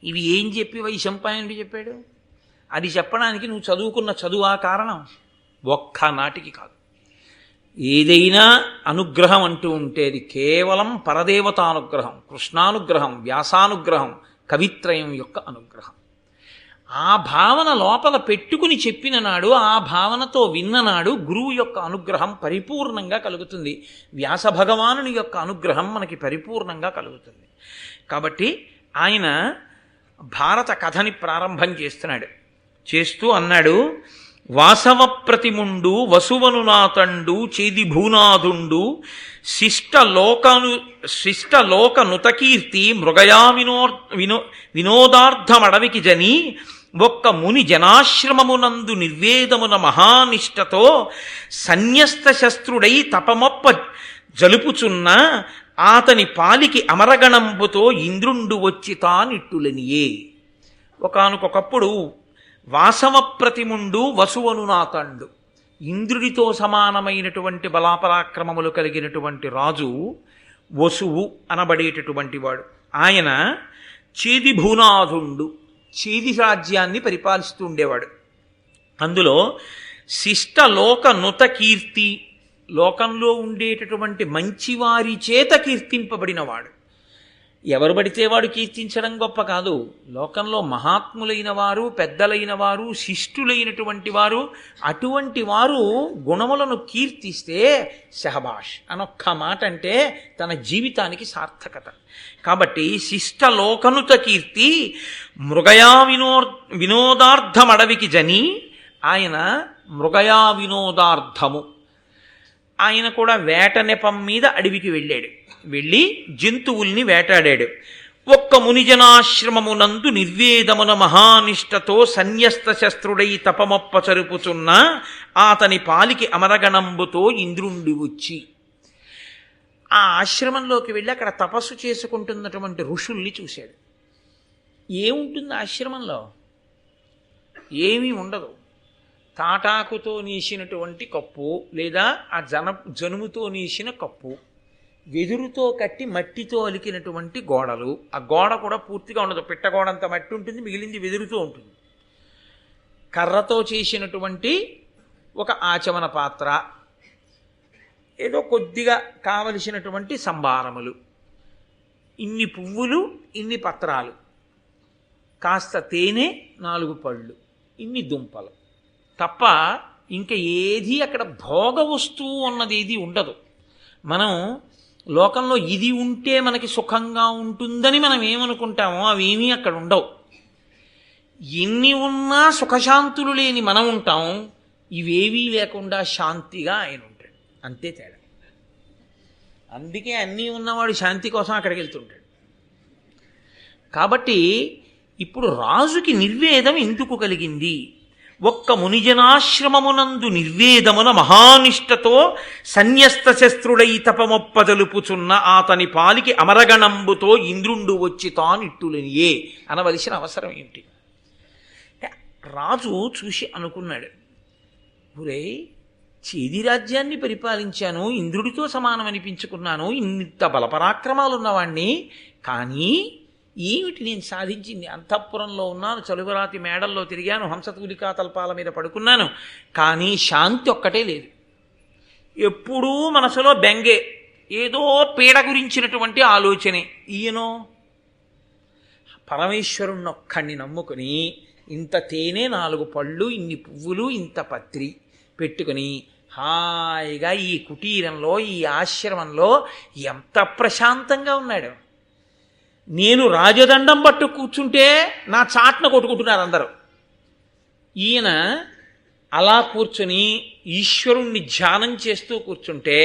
ఇవి ఏం చెప్పి వైశంపాయనుడు చెప్పాడు? అది చెప్పడానికి నువ్వు చదువుకున్న చదువా కారణం? ఒక్కనాటికి కాదు. ఏదైనా అనుగ్రహం అంటూ ఉంటే అది కేవలం పరదేవతానుగ్రహం, కృష్ణానుగ్రహం, వ్యాసానుగ్రహం, కవిత్రయం యొక్క అనుగ్రహం. ఆ భావన లోపల పెట్టుకుని చెప్పిన నాడు, ఆ భావనతో విన్ననాడు గురువు యొక్క అనుగ్రహం పరిపూర్ణంగా కలుగుతుంది. వ్యాస భగవానుని యొక్క అనుగ్రహం మనకి పరిపూర్ణంగా కలుగుతుంది. కాబట్టి ఆయన భారత కథని ప్రారంభం చేస్తున్నాడు. చేస్తూ అన్నాడు, వాసవ ప్రతిముండు వసువను నాతండు చేది భూనాథుండు శిష్టలోక నుతకీర్తి మృగయా వినోదార్థమడవికి జని ఒక్క ముని జనాశ్రమమునందు నిర్వేదమున మహానిష్టతో సన్యస్త శస్త్రుడై తపమొప్ప జలుపుచున్న ఆతని పాలికి అమరగణంబుతో ఇంద్రుండు వచ్చి తానిట్టులనియే. ఒకానొకప్పుడు వాసవ ప్రతిముండు వసువను నాతండు. ఇంద్రుడితో సమానమైనటువంటి బలాపరాక్రమములు కలిగినటువంటి రాజు వసువు అనబడేటటువంటి వాడు. ఆయన చేది భూనాథుండు, చేది రాజ్యాన్ని పరిపాలిస్తూ ఉండేవాడు. అందులో శిష్టలోక నుత కీర్తి, లోకంలో ఉండేటటువంటి మంచివారి చేత కీర్తింపబడినవాడు. ఎవరు పడితే వాడు కీర్తించడం గొప్ప కాదు. లోకంలో మహాత్ములైన వారు, పెద్దలైన వారు, శిష్టులైనటువంటి వారు, అటువంటి వారు గుణములను కీర్తిస్తే షహబాష్ అనొక్క మాట అంటే తన జీవితానికి సార్థకత. కాబట్టి శిష్టలోకనుత కీర్తి మృగయా వినోదార్థమడవికి జని, ఆయన మృగయా వినోదార్థము, ఆయన కూడా వేట నెపం మీద అడవికి వెళ్ళాడు. వెళ్ళి జంతువుల్ని వేటాడాడు. ఒక్క మునిజనాశ్రమమునందు నిర్వేదమున మహానిష్టతో సన్యస్త శస్త్రుడై తపమొప్ప చరుపుచున్న అతని పాలికి అమరగణంబుతో ఇంద్రుండి వచ్చి, ఆ ఆశ్రమంలోకి వెళ్ళి అక్కడ తపస్సు చేసుకుంటున్నటువంటి ఋషుల్ని చూశాడు. ఏముంటుంది ఆశ్రమంలో? ఏమీ ఉండదు. తాటాకుతో నీసినటువంటి కప్పు, లేదా ఆ జనుముతో నీసిన కప్పు, వెదురుతో కట్టి మట్టితో అలికినటువంటి గోడలు. ఆ గోడ కూడా పూర్తిగా ఉండదు, పిట్టగోడంత మట్టి ఉంటుంది, మిగిలింది వెదురుతో ఉంటుంది. కర్రతో చేసినటువంటి ఒక ఆచమన పాత్ర, ఏదో కొద్దిగా కావలసినటువంటి సంభారములు, ఇన్ని పువ్వులు, ఇన్ని పత్రాలు, కాస్త తేనె, 4 పళ్ళు, ఇన్ని దుంపలు తప్ప ఇంకా ఏది అక్కడ భోగ వస్తువు అన్నది ఏది ఉండదు. మనం లోకంలో ఇది ఉంటే మనకి సుఖంగా ఉంటుందని మనం ఏమనుకుంటామో అవేమీ అక్కడ ఉండవు. ఎన్ని ఉన్నా సుఖశాంతులు లేని మనం ఉంటాం, ఇవేవీ లేకుండా శాంతిగా ఆయన ఉంటాడు. అంతే తేడా. అందుకే అన్నీ ఉన్నవాడు శాంతి కోసం అక్కడికి వెళ్తుంటాడు. కాబట్టి ఇప్పుడు రాజుకి నిర్వేదం ఎందుకు కలిగింది? ఒక్క మునిజనాశ్రమమునందు నిర్వేదమున మహానిష్టతో సన్యస్త శస్త్రుడై తపమొప్పజలుపుచున్న అతని పాలికి అమరగణంబుతో ఇంద్రుండు వచ్చి తానిట్టులనియే అనవలసిన అవసరం ఏంటి? రాజు చూసి అనుకున్నాడు, ఒరే, చేది రాజ్యాన్ని పరిపాలించాను, ఇంద్రుడితో సమానం అనిపించుకున్నాను, ఇంత బలపరాక్రమాలు ఉన్నవాణ్ణి, కానీ ఏమిటి నేను సాధించింది? అంతఃపురంలో ఉన్నాను, చలువరాతి మేడల్లో తిరిగాను, హంసతూలికా తల్పాల మీద పడుకున్నాను, కానీ శాంతి ఒక్కటే లేదు. ఎప్పుడూ మనసులో బెంగే, ఏదో పీడ గురించినటువంటి ఆలోచనే. ఈయనో పరమేశ్వరుణ్ణొక్కడిని నమ్ముకుని ఇంత తేనె, 4 పళ్ళు, ఇన్ని పువ్వులు, ఇంత పత్రి పెట్టుకుని హాయిగా ఈ కుటీరంలో, ఈ ఆశ్రమంలో ఎంత ప్రశాంతంగా ఉన్నాడు. నేను రాజదండం పట్టు కూర్చుంటే నా చాట్న కొట్టుకుంటున్నారు అందరూ. ఈయన అలా కూర్చుని ఈశ్వరుణ్ణి ధ్యానం చేస్తూ కూర్చుంటే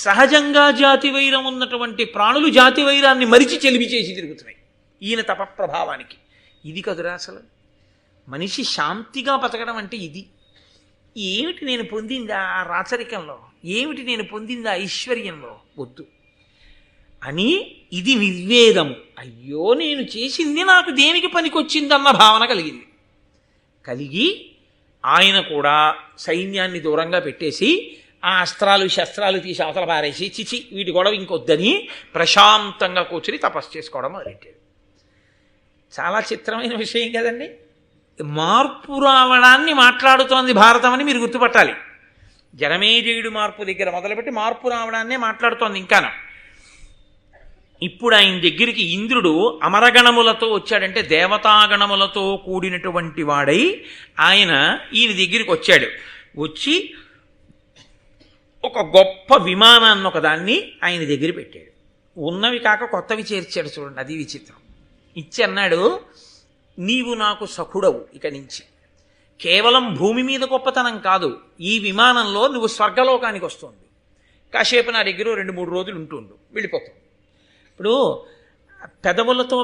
సహజంగా జాతి వైరం ఉన్నటువంటి ప్రాణులు జాతి వైరాన్ని మరిచి చెలిమి చేసి తిరుగుతున్నాయి ఈయన తపప్రభావానికి. ఇది కదురా అసలు మనిషి శాంతిగా బతకడం అంటే. ఇది ఏమిటి నేను పొందిందా ఆ రాచరికంలో, ఏమిటి నేను పొందిందా ఐశ్వర్యంలో? వద్దు అని ఇది నిర్వేదము. అయ్యో, నేను చేసింది నాకు దేనికి పనికొచ్చిందన్న భావన కలిగి ఆయన కూడా సైన్యాన్ని దూరంగా పెట్టేసి ఆ అస్త్రాలు శస్త్రాలు తీసి అవతల పారేసి, చిచి వీటి గొడవ ఇంకొద్దని ప్రశాంతంగా కూర్చుని తపస్సు చేసుకోవడం మొదలెట్టాడు. చాలా చిత్రమైన విషయం కదండి. మార్పు రావడాన్ని మాట్లాడుతోంది భారతం అని మీరు గుర్తుపట్టాలి. జనమేజయుడు మార్పు దగ్గర మొదలుపెట్టి మార్పు రావడాన్నే మాట్లాడుతోంది. ఇంకాను ఇప్పుడు ఆయన దగ్గరికి ఇంద్రుడు అమరగణములతో వచ్చాడంటే దేవతాగణములతో కూడినటువంటి వాడై ఈయన దగ్గరికి వచ్చాడు. వచ్చి ఒక గొప్ప విమానాన్ని ఒకదాన్ని ఆయన దగ్గర పెట్టాడు. ఉన్నవి కాక కొత్తవి చేర్చాడు. చూడండి, అది విచిత్రం. ఇచ్చి అన్నాడు, నీవు నాకు సఖుడవు, ఇక నుంచి కేవలం భూమి మీద గొప్పతనం కాదు, ఈ విమానంలో నువ్వు స్వర్గలోకానికి వస్తుంది, కాసేపు నా దగ్గర 2-3 రోజులు ఉంటుండు, వెళ్ళిపోతావు. ఇప్పుడు పెదవులతో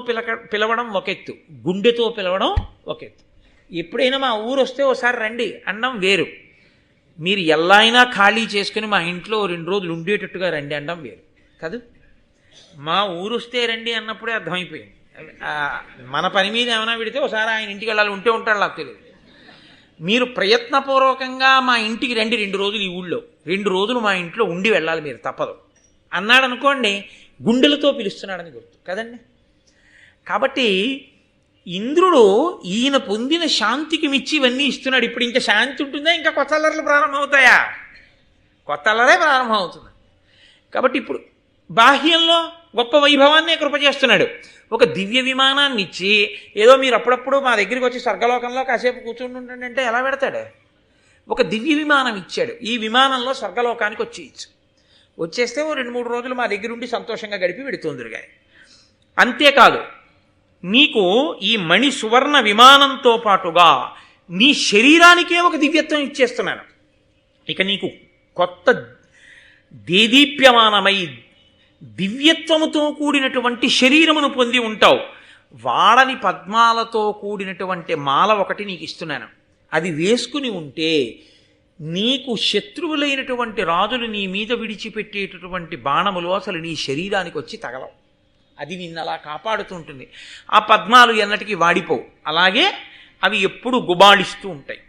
పిలవడం ఒక ఎత్తు, గుండెతో పిలవడం ఒక ఎత్తు. ఎప్పుడైనా మా ఊరు వస్తే ఒకసారి రండి అనడం వేరు, మీరు ఎలా అయినా ఖాళీ చేసుకుని మా ఇంట్లో 2 రోజులు ఉండేటట్టుగా రండి అనడం వేరు కాదు. మా ఊరు వస్తే రండి అన్నప్పుడే అర్థమైపోయింది. మన పని మీద ఏమైనా పెడితే ఒకసారి ఆయన ఇంటికి వెళ్ళాలి, ఉంటే ఉంటాడు నాకు తెలియదు. మీరు ప్రయత్నపూర్వకంగా మా ఇంటికి రండి 2 రోజులు, ఈ ఊళ్ళో 2 రోజులు మా ఇంట్లో ఉండి వెళ్ళాలి మీరు, తప్పదు అన్నాడు అనుకోండి, గుండెలతో పిలుస్తున్నాడని గుర్తు కదండి. కాబట్టి ఇంద్రుడు ఈయన పొందిన శాంతికి మిచ్చి ఇవన్నీ ఇస్తున్నాడు. ఇప్పుడు ఇంకా శాంతి ఉంటుందా? ఇంకా కొత్త అల్లర్లు ప్రారంభమవుతాయా? కొత్త అల్లరే ప్రారంభమవుతుంది. కాబట్టి ఇప్పుడు బాహ్యంలో గొప్ప వైభవాన్నే కృప చేస్తున్నాడు. ఒక దివ్య విమానాన్ని ఇచ్చి ఏదో మీరు అప్పుడప్పుడు మా దగ్గరికి వచ్చి స్వర్గలోకంలో కాసేపు కూర్చుని ఉండండి అంటే ఎలా పెడతాడు? ఒక దివ్య విమానం ఇచ్చాడు. ఈ విమానంలో స్వర్గలోకానికి వచ్చేస్తే ఓ 2-3 రోజులు మా దగ్గర ఉండి సంతోషంగా గడిపి వెడుతుందిరుగా. అంతేకాదు, నీకు ఈ మణి సువర్ణ విమానంతో పాటుగా నీ శరీరానికే ఒక దివ్యత్వం ఇచ్చేస్తున్నాను. ఇక నీకు కొత్త దేదీప్యమానమై దివ్యత్వముతో కూడినటువంటి శరీరమును పొంది ఉంటావు. వాడని పద్మాలతో కూడినటువంటి మాల ఒకటి నీకు ఇస్తున్నాను. అది వేసుకుని ఉంటే నీకు శత్రువులైనటువంటి రాజులు నీ మీద విడిచిపెట్టేటటువంటి బాణములు అసలు నీ శరీరానికి వచ్చి తగలవు. అది నిన్ను అలా కాపాడుతుంటుంది. ఆ పద్మాలు ఎన్నటికీ వాడిపోవు, అలాగే అవి ఎప్పుడు గుబాళిస్తూ ఉంటాయి.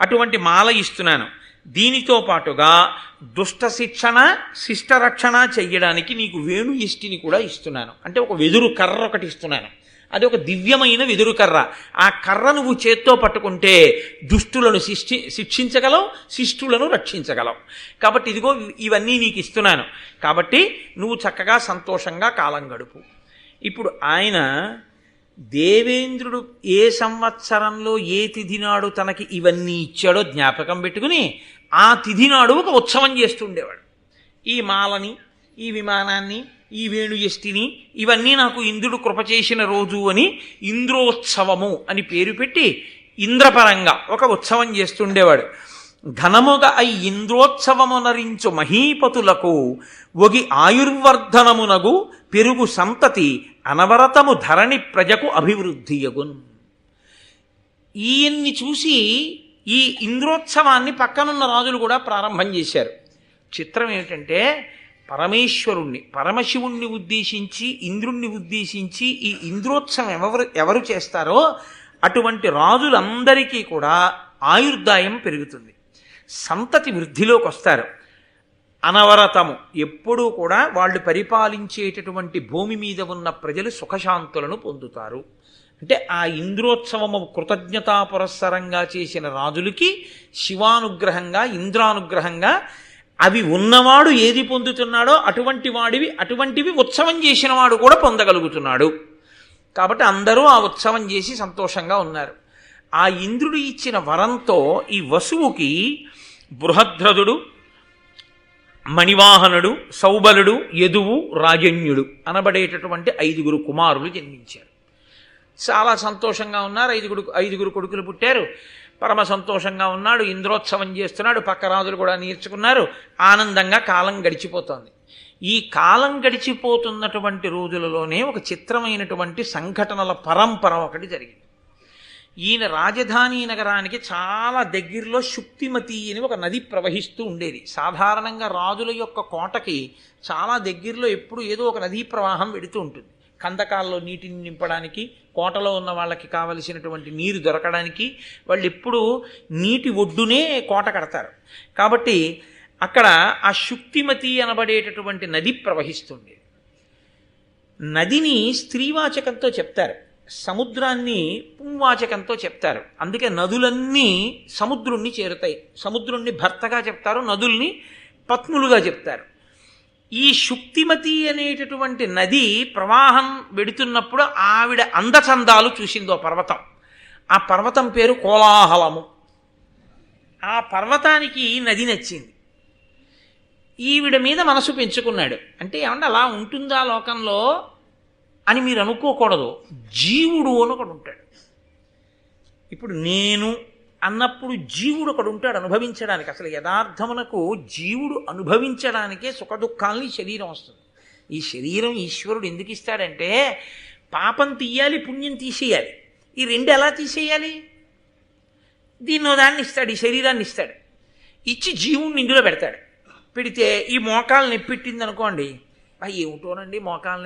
అటువంటి మాల ఇస్తున్నాను. దీనితో పాటుగా దుష్ట శిక్షణ శిష్ట రక్షణ చెయ్యడానికి నీకు వేణు ఇష్టిని కూడా ఇస్తున్నాను. అంటే ఒక వెదురు కర్ర ఒకటి ఇస్తున్నాను. అది ఒక దివ్యమైన వెదురు కర్ర. ఆ కర్ర నువ్వు చేత్తో పట్టుకుంటే దుష్టులను శిక్షించగలవు, శిష్టులను రక్షించగలవు. కాబట్టి ఇదిగో ఇవన్నీ నీకు ఇస్తున్నాను. కాబట్టి నువ్వు చక్కగా సంతోషంగా కాలం గడుపు. ఇప్పుడు ఆయన దేవేంద్రుడు ఏ సంవత్సరంలో ఏ తిథి నాడు తనకి ఇవన్నీ ఇచ్చాడో జ్ఞాపకం పెట్టుకుని ఆ తిథి నాడు ఒక ఉత్సవం చేస్తుండేవాడు. ఈ మాలని, ఈ విమానాన్ని, ఈ వేణుయష్టిని ఇవన్నీ నాకు ఇంద్రుడు కృప చేసిన రోజు అని ఇంద్రోత్సవము అని పేరు పెట్టి ఇంద్రపరంగా ఒక ఉత్సవం చేస్తుండేవాడు. ఘనముగా ఇంద్రోత్సవమునరించు మహీపతులకు ఒగి ఆయుర్వర్ధనమునగు పెరుగు సంతతి అనవరతము ధరణి ప్రజకు అభివృద్ధియగున్. ఈయన్ని చూసి ఈ ఇంద్రోత్సవాన్ని పక్కనున్న రాజులు కూడా ప్రారంభం చేశారు. చిత్రం ఏమిటంటే, పరమేశ్వరుణ్ణి పరమశివుణ్ణి ఉద్దేశించి ఇంద్రుణ్ణి ఉద్దేశించి ఈ ఇంద్రోత్సవం ఎవరు చేస్తారో అటువంటి రాజులందరికీ కూడా ఆయుర్దాయం పెరుగుతుంది, సంతతి వృద్ధిలోకి వస్తారు. అనవరతము ఎప్పుడూ కూడా వాళ్ళు పరిపాలించేటటువంటి భూమి మీద ఉన్న ప్రజలు సుఖశాంతులను పొందుతారు. అంటే ఆ ఇంద్రోత్సవము కృతజ్ఞతా పురస్సరంగా చేసిన రాజులకి శివానుగ్రహంగా ఇంద్రానుగ్రహంగా అవి ఉన్నవాడు ఏది పొందుతున్నాడో అటువంటివి ఉత్సవం చేసిన వాడు కూడా పొందగలుగుతున్నాడు. కాబట్టి అందరూ ఆ ఉత్సవం చేసి సంతోషంగా ఉన్నారు. ఆ ఇంద్రుడు ఇచ్చిన వరంతో ఈ వసువుకి బృహద్రథుడు, మణివాహనుడు, సౌబలుడు, యదువు, రాజన్యుడు అనబడేటటువంటి 5 కుమారులు జన్మించారు. చాలా సంతోషంగా ఉన్నారు. 5 కొడుకులు పుట్టారు. పరమ సంతోషంగా ఉన్నాడు. ఇంద్రోత్సవం చేస్తున్నాడు. పక్క రాజులు కూడా నేర్చుకున్నారు. ఆనందంగా కాలం గడిచిపోతోంది. ఈ కాలం గడిచిపోతున్నటువంటి రోజులలోనే ఒక చిత్రమైనటువంటి సంఘటనల పరంపర ఒకటి జరిగింది. ఈయన రాజధాని నగరానికి చాలా దగ్గరలో శుక్తిమతి అని ఒక నది ప్రవహిస్తూ ఉండేది. సాధారణంగా రాజుల యొక్క కోటకి చాలా దగ్గరలో ఎప్పుడు ఏదో ఒక నదీ ప్రవాహం వెడుతూ ఉంటుంది. కందకాల్లో నీటిని నింపడానికి, కోటలో ఉన్న వాళ్ళకి కావలసినటువంటి నీరు దొరకడానికి వాళ్ళు ఎప్పుడు నీటి ఒడ్డునే కోట కడతారు. కాబట్టి అక్కడ ఆ శుక్తిమతి అనబడేటటువంటి నది ప్రవహిస్తుంది. నదిని స్త్రీవాచకంతో చెప్తారు, సముద్రాన్ని పుంవాచకంతో చెప్తారు. అందుకే నదులన్నీ సముద్రుణ్ణి చేరుతాయి. సముద్రుణ్ణి భర్తగా చెప్తారు, నదుల్ని పత్నులుగా చెప్తారు. ఈ శుక్తిమతి అనేటటువంటి నది ప్రవాహం వెడుతున్నప్పుడు ఆవిడ అందచందాలు చూసిందో పర్వతం. ఆ పర్వతం పేరు కోలాహలము. ఆ పర్వతానికి నది నచ్చింది. ఈవిడ మీద మనసు పెంచుకున్నాడు. అంటే ఏమన్నా అలా ఉంటుందా లోకంలో అని మీరు అనుకోకూడదు. జీవుడు అని ఒకడు ఉంటాడు. ఇప్పుడు నేను అన్నప్పుడు జీవుడు ఒకడు ఉంటాడు అనుభవించడానికి. అసలు యథార్థమునకు జీవుడు అనుభవించడానికే సుఖదుఖాలని శరీరం వస్తుంది. ఈ శరీరం ఈశ్వరుడు ఎందుకు ఇస్తాడంటే పాపం తీయాలి, పుణ్యం తీసేయాలి. ఈ 2 ఎలా తీసేయాలి? దీన్నో దాన్ని ఇస్తాడు, ఈ శరీరాన్ని ఇస్తాడు. ఇచ్చి జీవుడిని ఇందులో పెడతాడు. పెడితే ఈ మోకాలు నొప్పి పెట్టింది అనుకోండి, ఏమిటోనండి మోకాలు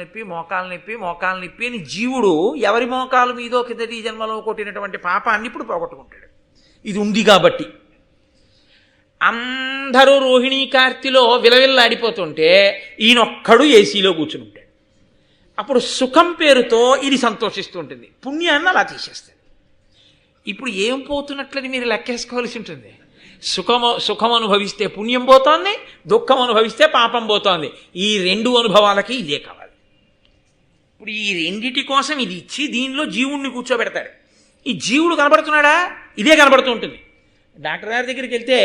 నొప్పి అని జీవుడు ఎవరి మోకాలు మీదో కిందటి జన్మలో కొట్టినటువంటి పాపాన్ని ఇప్పుడు పోగొట్టుకుంటాడు. ఇది ఉంది కాబట్టి. అందరూ రోహిణీ కార్తెలో విలవిల్లాడిపోతుంటే ఈయనొక్కడు ఏసీలో కూర్చుని ఉంటాడు. అప్పుడు సుఖం పేరుతో ఇది సంతోషిస్తూ ఉంటుంది, పుణ్యాన్ని అలా తీసేస్తుంది. ఇప్పుడు ఏం పోతున్నట్లని మీరు లెక్కేసుకోవాల్సి ఉంటుంది. సుఖం అనుభవిస్తే పుణ్యం పోతోంది, దుఃఖం అనుభవిస్తే పాపం పోతోంది. ఈ రెండు అనుభవాలకి ఇదే కావాలి. ఇప్పుడు ఈ రెండిటి కోసం ఇది ఇచ్చి దీనిలో జీవుణ్ణి కూర్చోబెడతాడు. ఈ జీవుడు కనబడుతున్నాడా? ఇదే కనబడుతూ ఉంటుంది. డాక్టర్ గారి దగ్గరికి వెళ్తే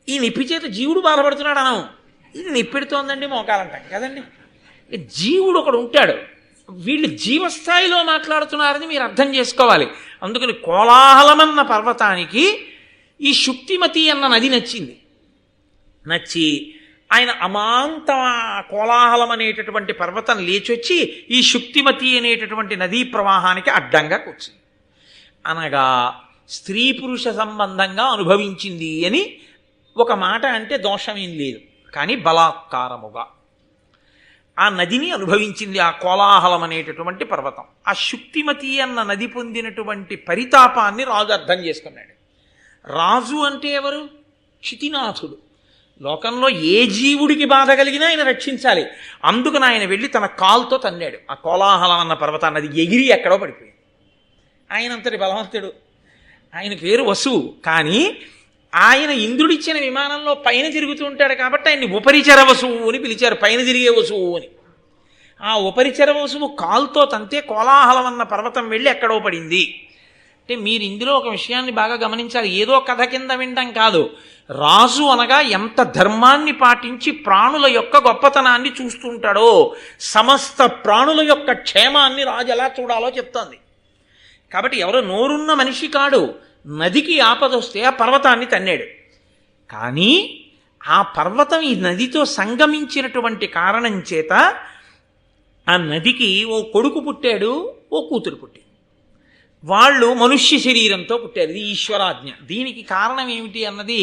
ఈ నొప్పి చేత జీవుడు బాధపడుతున్నాడు అనం, ఇది నొప్పెడుతోందండి మోకాలంటాం కదండి. జీవుడు ఒకడు ఉంటాడు. వీళ్ళు జీవస్థాయిలో మాట్లాడుతున్నారని మీరు అర్థం చేసుకోవాలి. అందుకని కోలాహలమన్న పర్వతానికి ఈ శుక్తిమతి అన్న నది నచ్చి ఆయన అమాంత కోలాహలం అనేటటువంటి పర్వతం లేచొచ్చి ఈ శుక్తిమతి అనేటటువంటి నదీ ప్రవాహానికి అడ్డంగా కూర్చుంది. అనగా స్త్రీ పురుష సంబంధంగా అనుభవించింది అని ఒక మాట అంటే దోషమేం లేదు, కానీ బలాత్కారముగా ఆ నదిని అనుభవించింది ఆ కోలాహలం అనేటటువంటి పర్వతం. ఆ శుక్తిమతి అన్న నది పొందినటువంటి పరితాపాన్ని రాజు అర్థం చేసుకున్నాడు. రాజు అంటే ఎవరు? క్షితినాథుడు. లోకంలో ఏ జీవుడికి బాధ కలిగినా ఆయన రక్షించాలి. అందుకని ఆయన వెళ్ళి తన కాలుతో తన్నాడు ఆ కోలాహలం అన్న పర్వతాన్ని. అది ఎగిరి ఎక్కడో పడిపోయింది. ఆయనంతటి బలవంతుడు. ఆయన పేరు వసువు. కానీ ఆయన ఇంద్రుడిచ్చిన విమానంలో పైన తిరుగుతూ ఉంటాడు కాబట్టి ఆయన్ని ఉపరిచర వసువు అని పిలిచారు, పైన తిరిగే వసువు అని. ఆ ఉపరిచర వసువు కాలుతో తంతే కోలాహలం అన్న పర్వతం వెళ్ళి ఎక్కడో పడింది. అంటే మీరు ఇందులో ఒక విషయాన్ని బాగా గమనించాలి. ఏదో కథ కింద వినడం కాదు. రాజు అనగా ఎంత ధర్మాన్ని పాటించి ప్రాణుల యొక్క గొప్పతనాన్ని చూస్తుంటాడో, సమస్త ప్రాణుల యొక్క క్షేమాన్ని రాజు ఎలా చూడాలో చెప్తోంది. కాబట్టి ఎవరో నోరున్న మనిషి కాడు. నదికి ఆపదొస్తే ఆ పర్వతాన్ని తన్నాడు. కానీ ఆ పర్వతం ఈ నదితో సంగమించినటువంటి కారణం చేత ఆ నదికి ఓ కొడుకు పుట్టాడు, ఓ కూతురు పుట్టింది. వాళ్ళు మనుష్య శరీరంతో పుట్టారు. ఇది ఈశ్వరాజ్ఞ. దీనికి కారణం ఏమిటి అన్నది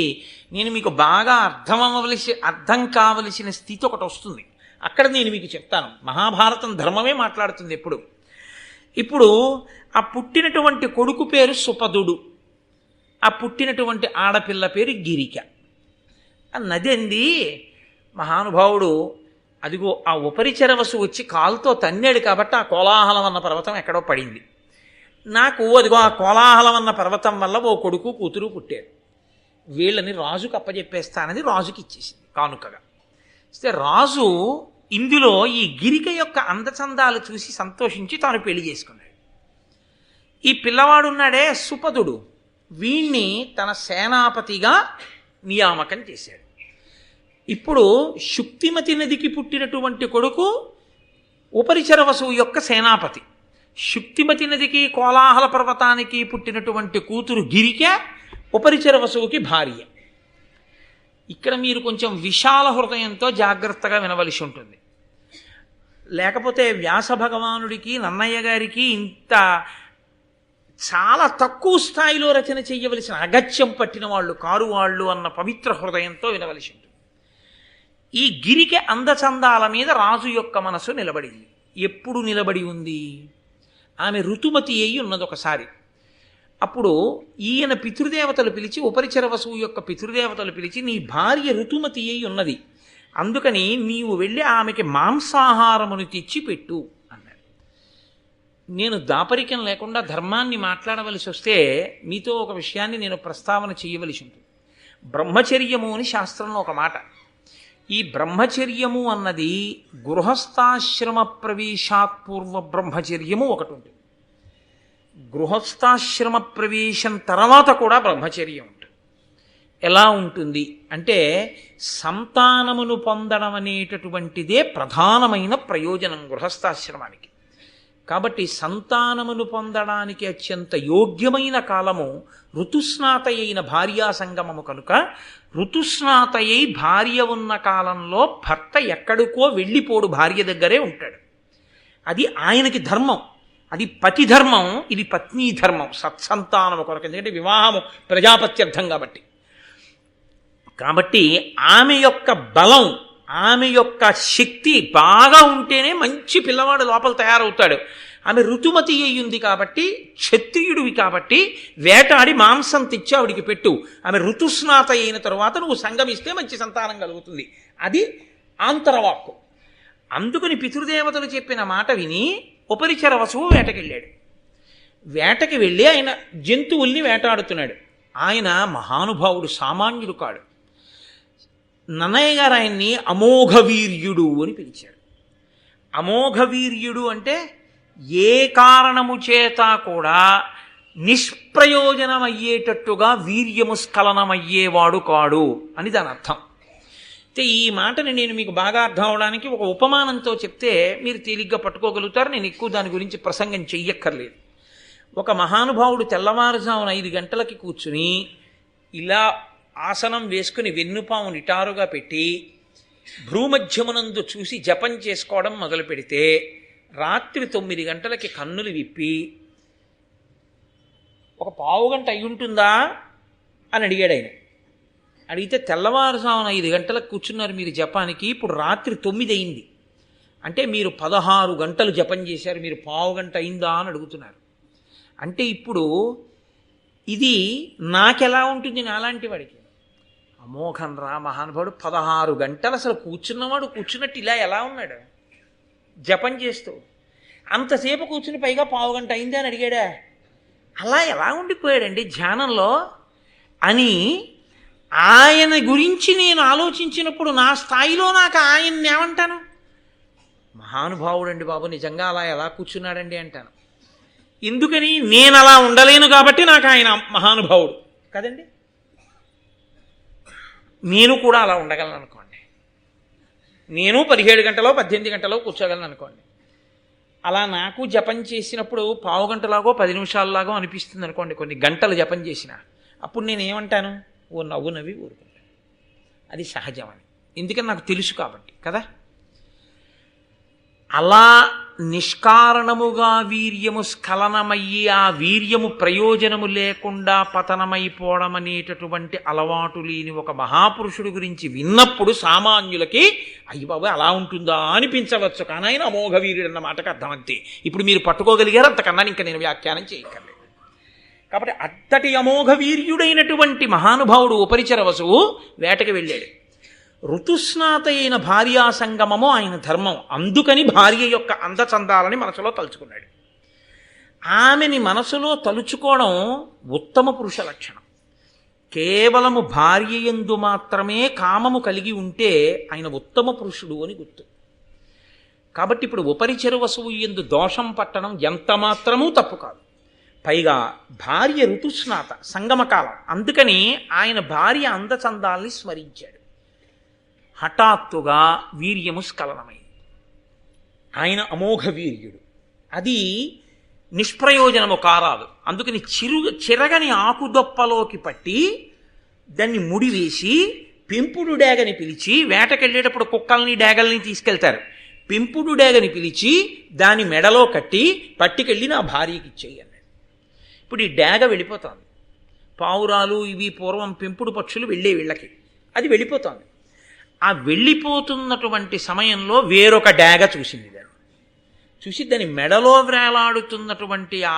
నేను మీకు బాగా అర్థం కావలసిన స్థితి ఒకటి వస్తుంది. అక్కడ నేను మీకు చెప్తాను. మహాభారతం ధర్మమే మాట్లాడుతుంది ఎప్పుడు. ఇప్పుడు ఆ పుట్టినటువంటి కొడుకు పేరు సుపదుడు, ఆ పుట్టినటువంటి ఆడపిల్ల పేరు గిరిక. ఆ నది అంది మహానుభావుడు అదిగో ఆ ఉపరిచరవసు వచ్చి కాలుతో తన్నాడు కాబట్టి ఆ కోలాహలం అన్న పర్వతం ఎక్కడో పడింది. నాకు అదిగో ఆ కోలాహలం అన్న పర్వతం వల్ల ఓ కొడుకు కూతురు పుట్టారు. వీళ్ళని రాజుకు అప్పచెప్పేస్తానని రాజుకి ఇచ్చేసింది కానుకగా. అయితే రాజు ఇందులో ఈ గిరిక యొక్క అందచందాలు చూసి సంతోషించి తాను పెళ్లి చేసుకున్నాడు. ఈ పిల్లవాడున్నాడే సుపదుడు, వీణ్ణి తన సేనాపతిగా నియామకం చేశాడు. ఇప్పుడు శుక్తిమతి నదికి పుట్టినటువంటి కొడుకు ఉపరిచర వసువు యొక్క సేనాపతి. శుక్తిమతి నదికి కోలాహల పర్వతానికి పుట్టినటువంటి కూతురు గిరిక ఉపరిచర వసువుకి భార్య. ఇక్కడ మీరు కొంచెం విశాల హృదయంతో జాగ్రత్తగా వినవలసి ఉంటుంది. లేకపోతే వ్యాస భగవానుడికి నన్నయ్య గారికి ఇంత చాలా తక్కువ స్థాయిలో రచన చెయ్యవలసిన అగత్యం పట్టిన వాళ్ళు కారు వాళ్ళు అన్న పవిత్ర హృదయంతో వినవలసి ఉంటుంది. ఈ గిరిక అందచందాల మీద రాజు యొక్క మనసు నిలబడింది. ఎప్పుడు నిలబడి ఉంది? ఆమె ఋతుమతి అయి ఉన్నది ఒకసారి. అప్పుడు ఈయన పితృదేవతలు పిలిచి, ఉపరిచర వసువు యొక్క పితృదేవతలు పిలిచి, నీ భార్య ఋతుమతి అయి ఉన్నది, అందుకని నీవు వెళ్ళి ఆమెకి మాంసాహారమును తెచ్చి పెట్టు అన్నాడు. నేను దాపరికం లేకుండా ధర్మాన్ని మాట్లాడవలసి వస్తే మీతో ఒక విషయాన్ని నేను ప్రస్తావన చేయవలసి ఉంటుంది. బ్రహ్మచర్యము అని శాస్త్రంలో ఒక మాట. ఈ బ్రహ్మచర్యము అన్నది గృహస్థాశ్రమ ప్రవేశాత్పూర్వ బ్రహ్మచర్యము ఒకటి ఉంటుంది. గృహస్థాశ్రమ ప్రవేశం తర్వాత కూడా బ్రహ్మచర్యం ఉంటుంది. ఎలా ఉంటుంది అంటే సంతానమును పొందడం అనేటటువంటిదే ప్రధానమైన ప్రయోజనం గృహస్థాశ్రమానికి. కాబట్టి సంతానమును పొందడానికి అత్యంత యోగ్యమైన కాలము ఋతుస్నాత అయిన భార్యా సంగమము కనుక ఋతుస్నాత అయి భార్య ఉన్న కాలంలో భర్త ఎక్కడికో వెళ్ళిపోడు, భార్య దగ్గరే ఉంటాడు. అది ఆయనకి ధర్మం. అది పతి ధర్మం, ఇది పత్నీ ధర్మం. సత్సంతానము కొరకు, ఎందుకంటే వివాహము ప్రజాపత్యర్థం కాబట్టి ఆమె యొక్క బలం, ఆమె యొక్క శక్తి బాగా ఉంటేనే మంచి పిల్లవాడు లోపల తయారవుతాడు. ఆమె ఋతుమతి అయ్యింది కాబట్టి, క్షత్రియుడివి కాబట్టి వేటాడి మాంసం తెచ్చి ఆవిడికి పెట్టు. ఆమె ఋతుస్నాత అయిన తరువాత నువ్వు సంగమిస్తే మంచి సంతానం కలుగుతుంది. అది ఆంతరవాక్కు. అందుకని పితృదేవతలు చెప్పిన మాట విని ఉపరిచర వసువు వేటకెళ్ళాడు. వేటకి వెళ్ళి ఆయన జంతువుల్ని వేటాడుతున్నాడు. ఆయన మహానుభావుడు, సామాన్యుడు కాడు. నన్నయ్య గారు ఆయన్ని అమోఘవీర్యుడు అని పిలిచాడు. అమోఘవీర్యుడు అంటే ఏ కారణము చేత కూడా నిష్ప్రయోజనమయ్యేటట్టుగా వీర్యము స్ఖలనమయ్యేవాడు కాడు అని దాని అర్థం. అయితే ఈ మాటని నేను మీకు బాగా అర్థం అవడానికి ఒక ఉపమానంతో చెప్తే మీరు తేలిగ్గా పట్టుకోగలుగుతారు. నేను ఎక్కువ దాని గురించి ప్రసంగం చెయ్యక్కర్లేదు. ఒక మహానుభావుడు తెల్లవారుజామున 5 గంటలకి కూర్చుని ఇలా ఆసనం వేసుకుని వెన్నుపాము నిటారుగా పెట్టి భ్రూమధ్యమునందు చూసి జపం చేసుకోవడం మొదలు పెడితే రాత్రి 9 గంటలకి కన్నులు విప్పి ఒక పావుగంట అయి ఉంటుందా అని అడిగాడు ఆయన. అడిగితే తెల్లవారుజామున 5 గంటలకు కూర్చున్నారు మీరు జపానికి, ఇప్పుడు రాత్రి 9 అయింది అంటే మీరు 16 గంటలు జపం చేశారు, మీరు పావుగంట అయిందా అని అడుగుతున్నారు. అంటే ఇప్పుడు ఇది నాకెలా ఉంటుంది నాలాంటి వాడికి? అమోఘం రా మహానుభావుడు, 16 గంటలు అసలు కూర్చున్నవాడు కూర్చున్నట్టు ఇలా ఎలా ఉన్నాడు జపం చేస్తూ? అంతసేపు కూర్చుని పైగా పావుగంట అయింది అని అడిగాడా? అలా ఎలా ఉండిపోయాడండి ధ్యానంలో అని ఆయన గురించి నేను ఆలోచించినప్పుడు నా స్థాయిలో నాకు ఆయన్ని ఏమంటాను? మహానుభావుడండి బాబు, నిజంగా అలా ఎలా కూర్చున్నాడండి అంటాను. ఎందుకని? నేను అలా ఉండలేను కాబట్టి నాకు ఆయన మహానుభావుడు కదండి. నేను కూడా అలా ఉండగలను అనుకోండి, నేను 17 గంటలో 18 గంటలో కూర్చోగలను అనుకోండి. అలా నాకు జపం చేసినప్పుడు పావుగంటలాగో 10 నిమిషాలలాగో అనిపిస్తుంది అనుకోండి, కొన్ని గంటలు జపం చేసిన. అప్పుడు నేనేమంటాను? ఓ నవ్వు నవ్వి ఊరుకుంటాను. అది సహజమని, ఎందుకని నాకు తెలుసు కాబట్టి కదా. అలా నిష్కారణముగా వీర్యము స్ఖలనమయ్యి ఆ వీర్యము ప్రయోజనము లేకుండా పతనమైపోవడం అనేటటువంటి అలవాటు లేని ఒక మహాపురుషుడు గురించి విన్నప్పుడు సామాన్యులకి అయ్యి బాబు అలా ఉంటుందా అనిపించవచ్చు. కానీ ఆయన అమోఘ వీర్యుడు అన్న మాటకు అర్థం అంతే. ఇప్పుడు మీరు పట్టుకోగలిగారు, అంతకన్నా ఇంకా నేను వ్యాఖ్యానం చేయక్కర్లేదు. కాబట్టి అంతటి అమోఘ వీర్యుడైనటువంటి మహానుభావుడు ఉపరిచర వసువు వేటకి వెళ్ళాడు. ఋతుస్నాత అయిన భార్యా సంగమము ఆయన ధర్మం. అందుకని భార్య యొక్క అందచందాలని మనసులో తలుచుకున్నాడు. ఆమెని మనసులో తలుచుకోవడం ఉత్తమ పురుష లక్షణం. కేవలము భార్య యందు మాత్రమే కామము కలిగి ఉంటే ఆయన ఉత్తమ పురుషుడు అని గుర్తు. కాబట్టి ఇప్పుడు ఉపరిచర వసువు యందు దోషం పట్టడం ఎంత మాత్రమూ తప్పు కాదు. పైగా భార్య ఋతుస్నాత, సంగమకాలం. అందుకని ఆయన భార్య అందచందాల్ని స్మరించాడు. హఠాత్తుగా వీర్యము స్ఖలనమైంది. ఆయన అమోఘ వీర్యుడు. అది నిష్ప్రయోజనము కారాదు. అందుకని చిరగని ఆకుదొప్పలోకి పట్టి దాన్ని ముడివేసి పెంపుడు డేగని పిలిచి, వేటకెళ్ళేటప్పుడు కుక్కల్ని డేగల్ని తీసుకెళ్తారు, పెంపుడు డేగని పిలిచి దాని మెడలో కట్టి పట్టుకెళ్ళి నా భార్యకి ఇచ్చేయి అన్నాడు. ఇప్పుడు ఈ డేగ వెళ్ళిపోతుంది. పావురాలు ఇవి పూర్వం పెంపుడు పక్షులు వెళ్ళే వీళ్ళకి, అది వెళ్ళిపోతుంది. ఆ వెళ్ళిపోతున్నటువంటి సమయంలో వేరొక డేగ చూసింది. దాన్ని చూసి దాని మెడలో వేలాడుతున్నటువంటి ఆ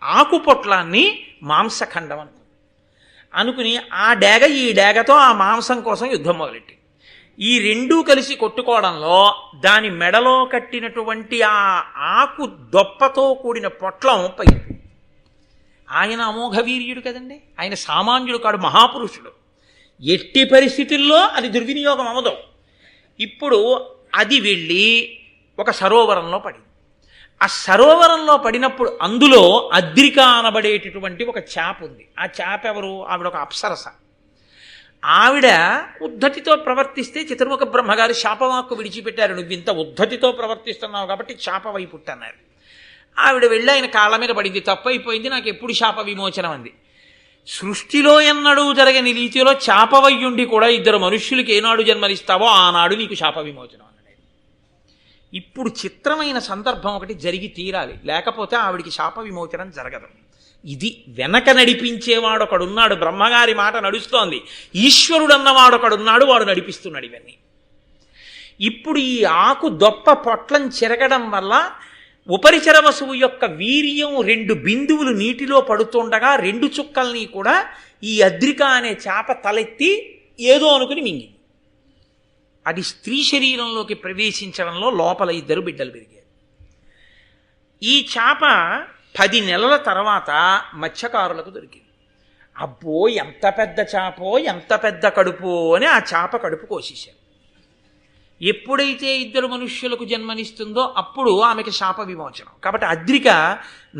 ఆకు పొట్లాన్ని మాంసఖండం అనుకుని ఆ డేగ ఈ డేగతో ఆ మాంసం కోసం యుద్ధం మొదలెట్టి ఈ రెండూ కలిసి కొట్టుకోవడంలో దాని మెడలో కట్టినటువంటి ఆ ఆకు దొప్పతో కూడిన పొట్లం పైకి. ఆయన అమోఘ వీర్యుడు కదండి, ఆయన సామాన్యుడు కాడు, మహాపురుషుడు. ఎట్టి పరిస్థితుల్లో అది దుర్వినియోగం అవ్వదు. ఇప్పుడు అది వెళ్ళి ఒక సరోవరంలో పడింది. ఆ సరోవరంలో పడినప్పుడు అందులో అద్రిక అనబడేటటువంటి ఒక చేప ఉంది. ఆ చేప ఎవరు? ఆవిడ ఒక అప్సరస. ఆవిడ ఉద్ధతితో ప్రవర్తిస్తే చతుర్ముఖ బ్రహ్మగారి శాపవాక్కు విడిచిపెట్టారు. నువ్వు ఇంత ఉద్ధతితో ప్రవర్తిస్తున్నావు కాబట్టి శాప వైపుట్టన్నారు. ఆవిడ వెళ్ళి ఆయన కాళ్ళ మీద పడింది, తప్పైపోయింది, నాకు ఎప్పుడు శాప విమోచనం అంది. సృష్టిలో ఎన్నడూ జరగని రీతిలో చాపవయ్యుండి కూడా ఇద్దరు మనుష్యులకి ఏనాడు జన్మనిస్తావో ఆనాడు నీకు శాప విమోచనం అన్నాడు. ఇప్పుడు చిత్రమైన సందర్భం ఒకటి జరిగి తీరాలి, లేకపోతే ఆవిడికి శాప విమోచనం జరగదు. ఇది వెనక నడిపించేవాడు ఒకడున్నాడు. బ్రహ్మగారి మాట నడుస్తోంది, ఈశ్వరుడు అన్నవాడు ఒకడున్నాడు, వాడు నడిపిస్తున్నాడు ఇవన్నీ. ఇప్పుడు ఈ ఆకు దొప్ప పొట్లం చెరగడం వల్ల ఉపరిచర వసువు యొక్క వీర్యం 2 బిందువులు నీటిలో పడుతుండగా 2 చుక్కల్ని కూడా ఈ అద్రిక అనే చేప తలెత్తి ఏదో అనుకుని మింగింది. అది స్త్రీ శరీరంలోకి ప్రవేశించడంలో లోపల 2 బిడ్డలు పెరిగారు. ఈ చేప 10 నెలల తర్వాత మత్స్యకారులకు దొరికింది. అబ్బో, ఎంత పెద్ద చేపో, ఎంత పెద్ద కడుపో అని ఆ చేప కడుపు కోసేశారు. ఎప్పుడైతే 2 మనుష్యులకు జన్మనిస్తుందో అప్పుడు ఆమెకి శాప విమోచనం. కాబట్టి అద్రిక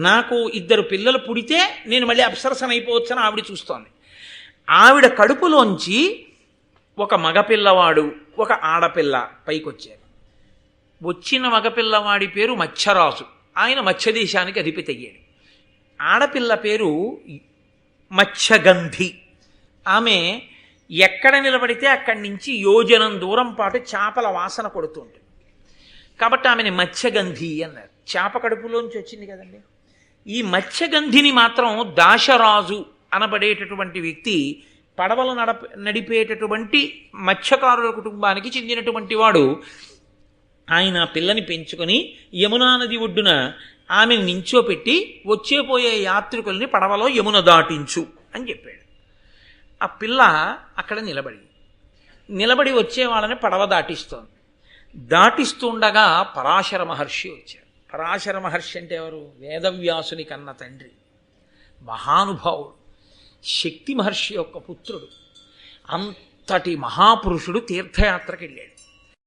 నాకు 2 పిల్లలు పుడితే నేను మళ్ళీ అప్సరసనైపోవచ్చని ఆవిడ చూస్తోంది. ఆవిడ కడుపులోంచి ఒక మగపిల్లవాడు, ఒక ఆడపిల్ల పైకొచ్చారు. వచ్చిన మగపిల్లవాడి పేరు మత్స్యరాజు. ఆయన మత్స్యదేశానికి అధిపతి అయ్యాడు. ఆడపిల్ల పేరు మత్స్యగంధి. ఆమె ఎక్కడ నిలబడితే అక్కడి నుంచి యోజనం దూరం పాటు చేపల వాసన కొడుతుంటుంది. కాబట్టి ఆమెని మత్స్యగంధి అన్నారు. చేప కడుపులోంచి వచ్చింది కదండి. ఈ మత్స్యగంధిని మాత్రం దాశరాజు అనబడేటటువంటి వ్యక్తి, పడవలు నడిపేటటువంటి మత్స్యకారుల కుటుంబానికి చెందినటువంటి వాడు, ఆయన పిల్లని పెంచుకొని యమునా నది ఒడ్డున ఆమెను నించోపెట్టి వచ్చేపోయే యాత్రికుల్ని పడవలో యమున దాటించు అని చెప్పాడు. ఆ పిల్ల అక్కడ నిలబడి వచ్చే వాళ్ళని పడవ దాటిస్తోంది. దాటిస్తుండగా పరాశర మహర్షి వచ్చారు. పరాశర మహర్షి అంటే ఎవరు? వేదవ్యాసుని కన్న తండ్రి, మహానుభావుడు, శక్తి మహర్షి యొక్క పుత్రుడు. అంతటి మహాపురుషుడు తీర్థయాత్రకు వెళ్ళాడు.